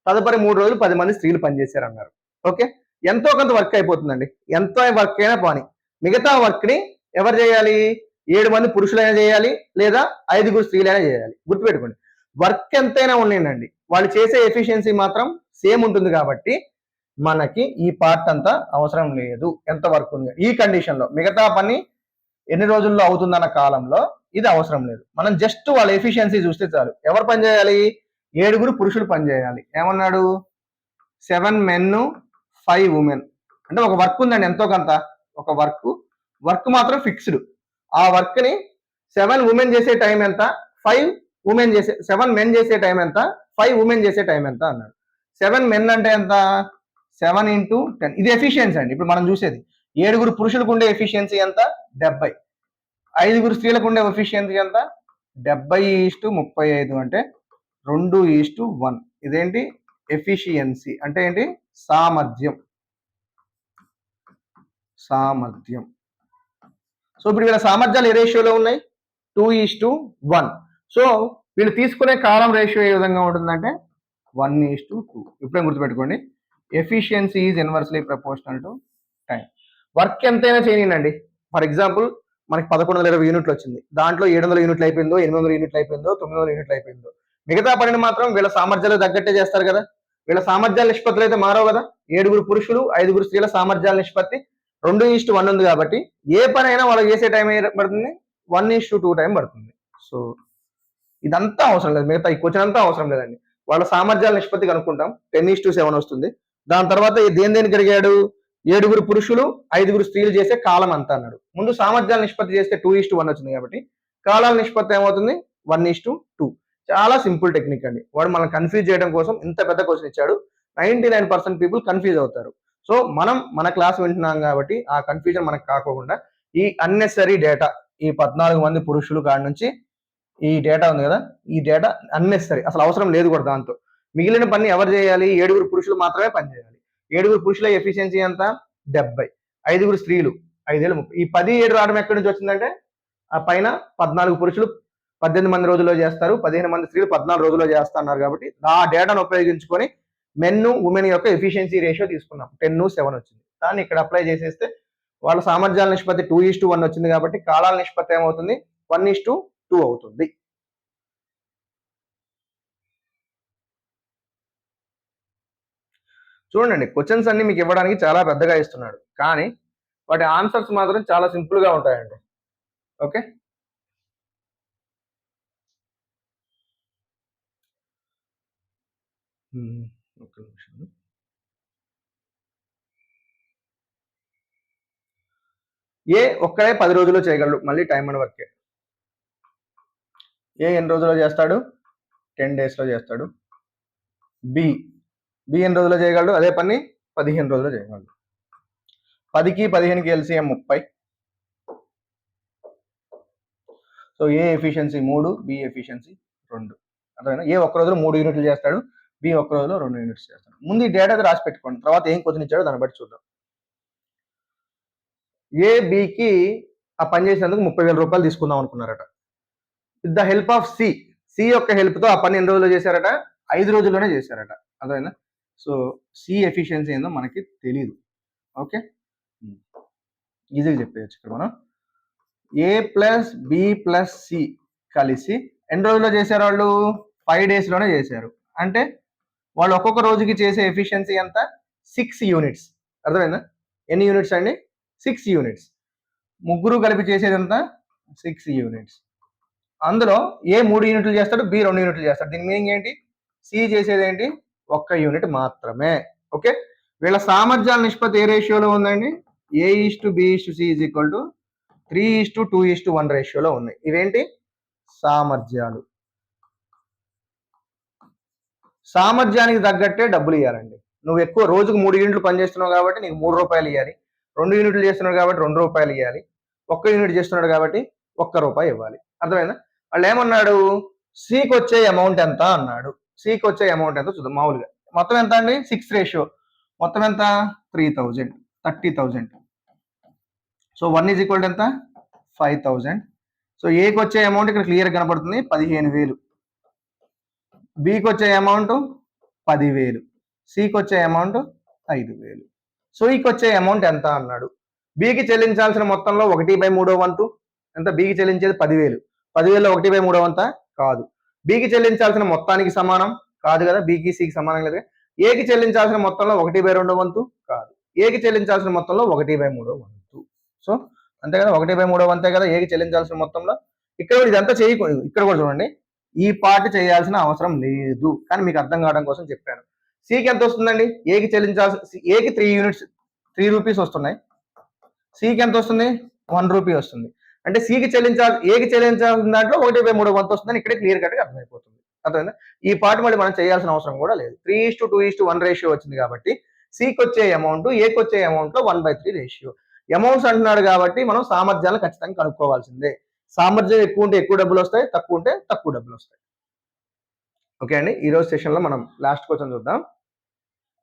తదుపరి 3 రోజులు 10 మంది స్త్రీలు పనిచేశారన్నారు. ఓకే, ఎంతో కొంత వర్క్ అయిపోతుందండి. ఎంత వర్క్ అయినా పోని, మిగతా వర్క్ ని ఎవరు చేయాలి? 7 మంది పురుషులైనా చేయాలి లేదా 5 స్త్రీలైనా చేయాలి. గుర్తుపెట్టుకోండి, వర్క్ ఎంతైనా ఉండేనండి, వాళ్ళు చేసే ఎఫిషియన్సీ మాత్రం సేమ్ ఉంటుంది కాబట్టి మనకి ఈ పార్ట్ అంతా అవసరం లేదు. ఎంత వర్క్ ఉంది ఈ కండిషన్ లో, మిగతా పని ఎన్ని రోజుల్లో అవుతుందన్న కాలంలో ఇది అవసరం లేదు. మనం జస్ట్ వాళ్ళ ఎఫిషియన్సీ చూస్తే చాలు. ఎవరు పని చేయాలి? 7 పురుషులు పని చేయాలి. ఏమన్నాడు? 7 men 5 women. అంటే ఒక వర్క్ ఉందండి, ఎంతో కొంత ఒక వర్క్ మాత్రం ఫిక్స్డ్. ఆ వర్క్ ని 7 women చేసే టైం ఎంత? 5 women చేసే 7 men చేసే టైం ఎంత? 5 women చేసే టైం ఎంత అన్నాడు. 7 men అంటే ఎంత? 7 ఇంటూ 10. ఇది ఎఫిషియన్సీ అండి. ఇప్పుడు మనం చూసేది 7 పురుషులకు ఉండే ఎఫిషియన్సీ ఎంత? 70. 5 స్త్రీలకు ఉండే ఎఫిషియన్సీ ఎంత? 70:35 అంటే 2:1. ఇదేంటి? ఎఫిషియన్సీ అంటే ఏంటి? సామర్థ్యం. సో ఇప్పుడు వీళ్ళ సామర్థ్యాలు ఏ రేషియోలో ఉన్నాయి? 2:1. సో వీళ్ళు తీసుకునే కాలం రేషియో ఏ విధంగా ఉంటుందంటే 1:2. ఇప్పుడే గుర్తుపెట్టుకోండి, efficiency is inversely proportional to time. Work ఎంతైనా చేయనండి. ఫర్ ఎగ్జాంపుల్ మనకి 1120 యూనిట్లు వచ్చింది. దాంట్లో 700 యూనిట్లు అయిపోయిందో, 800 యూనిట్లు అయిపోయిందో, 900 యూనిట్లు అయిపోయిందో, మిగతా పనిని మాత్రం వీళ్ళ సామర్థ్యాలు తగ్గట్టే చేస్తారు కదా. వీళ్ళ సామర్థ్యాల నిష్పత్తులు అయితే మారవు కదా. 7 పురుషులు 5 స్త్రీల సామర్థ్యాల నిష్పత్తి 2:1 ఉంది కాబట్టి ఏ పని అయినా వాళ్ళు చేసే టైం పడుతుంది? 1:2 టైం పడుతుంది. సో ఇదంతా అవసరం లేదు, మిగతా ఈ క్వశ్చన్ అంతా అవసరం లేదండి. వాళ్ళ సామర్థ్యాల నిష్పత్తి కనుక్కుంటాం, 10:7 వస్తుంది. దాని తర్వాత దేనికి అడిగాడు? 7 పురుషులు 5 స్త్రీలు చేసే కాలం అంతా అన్నాడు. ముందు సామర్థ్యాల నిష్పత్తి చేస్తే 2:1 వచ్చింది కాబట్టి కాలాల నిష్పత్తి ఏమవుతుంది? 1:2. చాలా సింపుల్ టెక్నిక్ అండి. వాడు మనం కన్ఫ్యూజ్ చేయడం కోసం ఇంత పెద్ద క్వశ్చన్ ఇచ్చాడు. 99% పీపుల్ కన్ఫ్యూజ్ అవుతారు. సో మనం మన క్లాస్ వింటున్నాం కాబట్టి ఆ కన్ఫ్యూజన్ మనకు కాకుండా ఈ అన్నెసరీ డేటా, ఈ 14 మంది పురుషులు కాడి నుంచి ఈ డేటా ఉంది కదా, ఈ డేటా అన్నెసరీ, అసలు అవసరం లేదు కూడా. దాంతో మిగిలిన పని ఎవరు చేయాలి? 7 పురుషులు మాత్రమే పని చేయాలి. 7 పురుషుల ఎఫిషియన్సీ ఎంత? 70. 5 స్త్రీలు 5:30. ఈ 10 7 రావడం ఎక్కడి నుంచి వచ్చిందంటే ఆ పైన 14 పురుషులు 18 మంది రోజుల్లో చేస్తారు, 15 మంది స్త్రీలు 14 రోజుల్లో చేస్తున్నారు కాబట్టి ఆ డేటాను ఉపయోగించుకొని మెన్ ఉమెన్ యొక్క ఎఫిషియన్సీ రేషియో తీసుకున్నాం. 10:7 వచ్చింది. దాన్ని ఇక్కడ అప్లై చేసేస్తే వాళ్ళ సామర్థ్యాల నిష్పత్తి 2:1 వచ్చింది కాబట్టి కాలాల నిష్పత్తి ఏమవుతుంది? 1:2 అవుతుంది. చూడండి, క్వశ్చన్స్ అన్ని మీకు ఇవ్వడానికి చాలా పెద్దగా ఇస్తున్నాడు, కానీ వాటి ఆన్సర్స్ మాత్రం చాలా సింపుల్ గా ఉంటాయండి. ఓకే. ఒక్క నిమిషం. ఏ ఒక్కడే 10 రోజుల్లో చేయగలడు. మళ్ళీ టైమ్ అండ్ వర్కే. ఏ ఎన్ని రోజుల్లో చేస్తాడు? 10 డేస్‌లో చేస్తాడు. బి, బి ఎన్ని రోజుల్లో చేయగలడు? అదే పని 15 రోజుల్లో చేయగలడు. 10కి 15కి ఎల్సీఎం 30. సో ఏ ఎఫిషియన్సీ 3, బి ఎఫిషియన్సీ 2. అర్థమైందా? ఏ ఒక్క రోజులో 3 యూనిట్లు చేస్తాడు, బి ఒక్క రోజులో 2 యూనిట్స్ చేస్తాడు. ముందు ఈ డేటా రాసి పెట్టుకోండి, తర్వాత ఏం క్వశ్చన్ ఇచ్చాడో దాన్ని బట్టి చూద్దాం. ఏ బికి ఆ పని చేసినందుకు 30,000 రూపాయలు తీసుకుందాం అనుకున్నారట. With the help of C, C యొక్క హెల్ప్తో ఆ పని ఎన్ని రోజుల్లో చేశారట? 5 రోజుల్లోనే చేశారట. అర్థమైందా? సో సి ఎఫిషియన్సీ ఏందో మనకి తెలియదు. ఓకే, ఈజీగా చెప్పేయచ్చు ఇక్కడ మనం. ఏ ప్లస్ బి ప్లస్ సి కలిసి ఎన్ని రోజుల్లో చేశారు? వాళ్ళు 5 డేస్లోనే చేశారు. అంటే వాళ్ళు ఒక్కొక్క రోజుకి చేసే ఎఫిషియన్సీ ఎంత? 6 యూనిట్స్. అర్థమైందా? ఎన్ని యూనిట్స్ అండి? 6 యూనిట్స్. ముగ్గురు కలిపి చేసేది ఎంత? 6 యూనిట్స్. అందులో ఏ 3 యూనిట్లు చేస్తాడు, బి 2 యూనిట్లు చేస్తాడు. దీని మీనింగ్ ఏంటి? సి చేసేది ఏంటి? 1 యూనిట్ మాత్రమే. ఓకే, వీళ్ళ సామర్థ్యాల నిష్పత్తి ఏ రేషియోలో ఉందండి? A:B:C ఈజ్ ఈక్వల్ టు 3:2:1 రేషియోలో ఉన్నాయి. ఇవేంటి? సామర్థ్యాలు. సామర్థ్యానికి తగ్గట్టే డబ్బులు ఇవ్వాలండి. నువ్వు ఎక్కువ రోజుకు 3 యూనిట్లు పనిచేస్తున్నావు కాబట్టి నీకు 3 రూపాయలు ఇవ్వాలి. 2 యూనిట్లు చేస్తున్నాడు కాబట్టి 2 రూపాయలు ఇవ్వాలి. 1 యూనిట్ చేస్తున్నాడు కాబట్టి 1 రూపాయి ఇవ్వాలి. అర్థమైందా? వాళ్ళు ఏమన్నాడు? సికి వచ్చే అమౌంట్ ఎంత అన్నాడు. సికి వచ్చే అమౌంట్ ఎంత చూద్దాం. మామూలుగా మొత్తం ఎంత అండి? 6 రేషియో. మొత్తం ఎంత? 3,000, 30,000. సో 1 ఈజ్ ఈక్వల్ టు ఎంత? 5,000. సో ఏకి వచ్చే అమౌంట్ ఇక్కడ క్లియర్ కనపడుతుంది, 15,000. బికి వచ్చే అమౌంట్ 10,000. సికి వచ్చే అమౌంట్ 5,000. సో ఈకి వచ్చే అమౌంట్ ఎంత అన్నాడు. బికి చెల్లించాల్సిన మొత్తంలో 1/3 వంతు ఎంత? బికి చెల్లించేది 10,000. 10,000లో 1/3 వంత కాదు. బికి చెల్లించాల్సిన మొత్తానికి సమానం కాదు కదా, బికి సికి సమానం లేదు. ఏకి చెల్లించాల్సిన మొత్తంలో 1/2 వంతు కాదు. ఏకి చెల్లించాల్సిన మొత్తంలో 1/3 వంతు. సో అంతే కదా, 1/3 వంతే కదా ఏకి చెల్లించాల్సిన మొత్తంలో. ఇక్కడ ఇదంతా చేయకూడదు. ఇక్కడ కూడా చూడండి, ఈ పార్ట్ చేయాల్సిన అవసరం లేదు, కానీ మీకు అర్థం కావడం కోసం చెప్పాను. సికి ఎంత వస్తుందండి? ఏకి చెల్లించాల్సి, ఏకి 3 యూనిట్స్ 3 రూపీస్ వస్తున్నాయి. సికి ఎంత వస్తుంది? 1 రూపీ వస్తుంది. అంటే ఏకి చెల్లించాల్సిన దాంట్లో 1/3 వంతు వస్తుందని ఇక్కడే క్లియర్ కట్గా అర్థమైపోతుంది. అర్థమైందా? ఈ పార్ట్ మళ్ళీ మనం చేయాల్సిన అవసరం కూడా లేదు. 3:2:1 రేషియో వచ్చింది కాబట్టి సికి వచ్చే అమౌంట్ ఏకి వచ్చే అమౌంట్ లో 1/3 రేషియో. అమౌంట్స్ అంటున్నాడు కాబట్టి మనం సామర్థ్యాలను ఖచ్చితంగా కనుక్కోవాల్సిందే. సామర్థ్యం ఎక్కువ ఉంటే ఎక్కువ డబ్బులు వస్తాయి, తక్కువ ఉంటే తక్కువ డబ్బులు వస్తాయి. ఓకే అండి, ఈ రోజు సెషన్లో మనం లాస్ట్ క్వశ్చన్ చూద్దాం.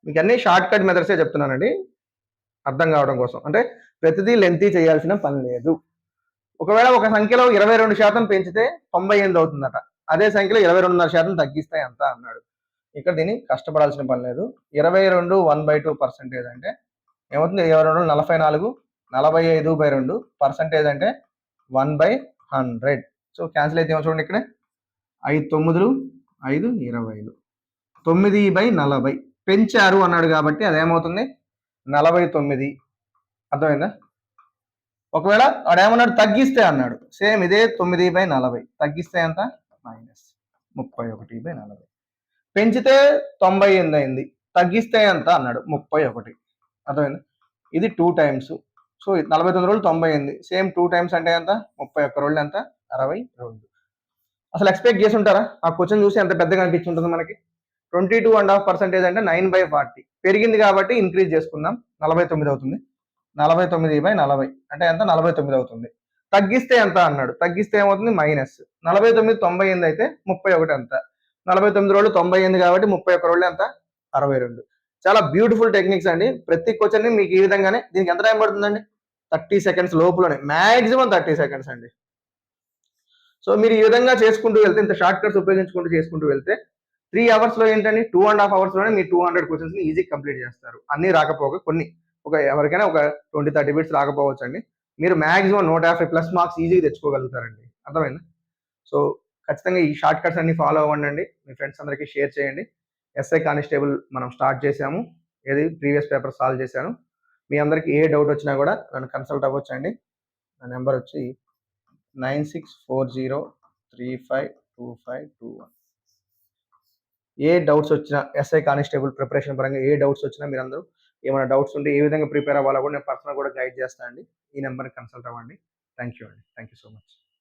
మీకు అన్ని షార్ట్ కట్ మెథడ్సే చెప్తున్నానండి అర్థం కావడం కోసం. అంటే ప్రతిదీ లెంతీ చేయాల్సిన పని లేదు. ఒకవేళ ఒక సంఖ్యలో 22% పెంచితే 98 అవుతుందట. అదే సంఖ్యలో 22.5% తగ్గిస్తే ఎంత అన్నాడు. ఇక్కడ దీన్ని కష్టపడాల్సిన పని లేదు. 22 1/2% అంటే ఏమవుతుంది? 22 44, 45/2 పర్సెంటేజ్ అంటే 1/100. సో క్యాన్సిల్ అయితే ఏమో చూడండి, ఇక్కడ 5 9 5 20, 9/40 పెంచారు అన్నాడు కాబట్టి అదేమవుతుంది? 49. అర్థమైందా? ఒకవేళ వాడు ఏమన్నాడు? తగ్గిస్తే అన్నాడు. సేమ్ ఇదే 9/40 తగ్గిస్తే ఎంత? -31/40. పెంచితే 98 అయింది, తగ్గిస్తే ఎంత అన్నాడు? 31. అర్థమైందా? ఇది 2 టైమ్స్. సో 49 రోజులు 90 అయింది. సేమ్ 2 టైమ్స్ అంటే ఎంత? 31 రోజులు ఎంత? 62. అసలు ఎక్స్పెక్ట్ చేసి ఉంటారా? ఆ క్వశ్చన్ చూసి ఎంత పెద్దగా అనిపించుంటుంది మనకి. 22.5% అంటే 9/40 పెరిగింది కాబట్టి ఇంక్రీజ్ చేసుకుందాం, 49 అవుతుంది. 49/40 అంటే ఎంత? 49 అవుతుంది. తగ్గిస్తే ఎంత అన్నాడు. తగ్గిస్తే ఏమవుతుంది? మైనస్ 49 98 అయితే 31 ఎంత? 49 రోజులు 98 కాబట్టి 31 రోజులు ఎంత? 62. చాలా బ్యూటిఫుల్ టెక్నిక్స్ అండి. ప్రతి క్వశ్చన్ ని మీకు ఈ విధంగానే. దీనికి ఎంత టైం పడుతుందండి? 30 సెకండ్స్ లోపులోనే, మాక్సిమం 30 సెకండ్స్ అండి. సో మీరు ఈ విధంగా చేసుకుంటూ వెళ్తే, ఇంత షార్ట్ కట్స్ ఉపయోగించుకుంటూ చేసుకుంటూ వెళ్తే 3 అవర్స్లో ఏంటండి, 2.5 అవర్స్లోనే మీరు 200 క్వశ్చన్స్ ని ఈజీ కంప్లీట్ చేస్తారు. అన్ని రాకపోగా కొన్ని, ఎవరికైనా ఒక 20-30 బిట్స్ రాకపోవచ్చు అండి. మీరు మాక్సిమం 150+ మార్క్స్ ఈజీగా తెచ్చుకోగలుగుతారండి. అర్థమైందా? సో ఖచ్చితంగా ఈ షార్ట్ కట్స్ అన్ని ఫాలో అవ్వండి. మీ ఫ్రెండ్స్ అందరికీ షేర్ చేయండి. ఎస్ఐ కానిస్టేబుల్ మనం స్టార్ట్ చేసాము. ఏది ప్రీవియస్ పేపర్ సాల్వ్ చేశాను. మీ అందరికీ ఏ డౌట్ వచ్చినా కూడా నన్ను కన్సల్ట్ అవ్వచ్చండి. నా నెంబర్ వచ్చి 9640352521. ఏ డౌట్స్ వచ్చినా ఎస్ఐ కానిస్టేబుల్ ప్రిపరేషన్ పరంగా ఏ డౌట్స్ వచ్చినా మీరందరూ ఏమైనా డౌట్స్ ఉంటే ఏ విధంగా ప్రిపేర్ అవ్వాలో కూడా నేను పర్సనల్ కూడా గైడ్ చేస్తాను అండి. ఈ నెంబర్‌కి కన్సల్ట్ అవ్వండి. థ్యాంక్ యూ అండి. Thank you so much.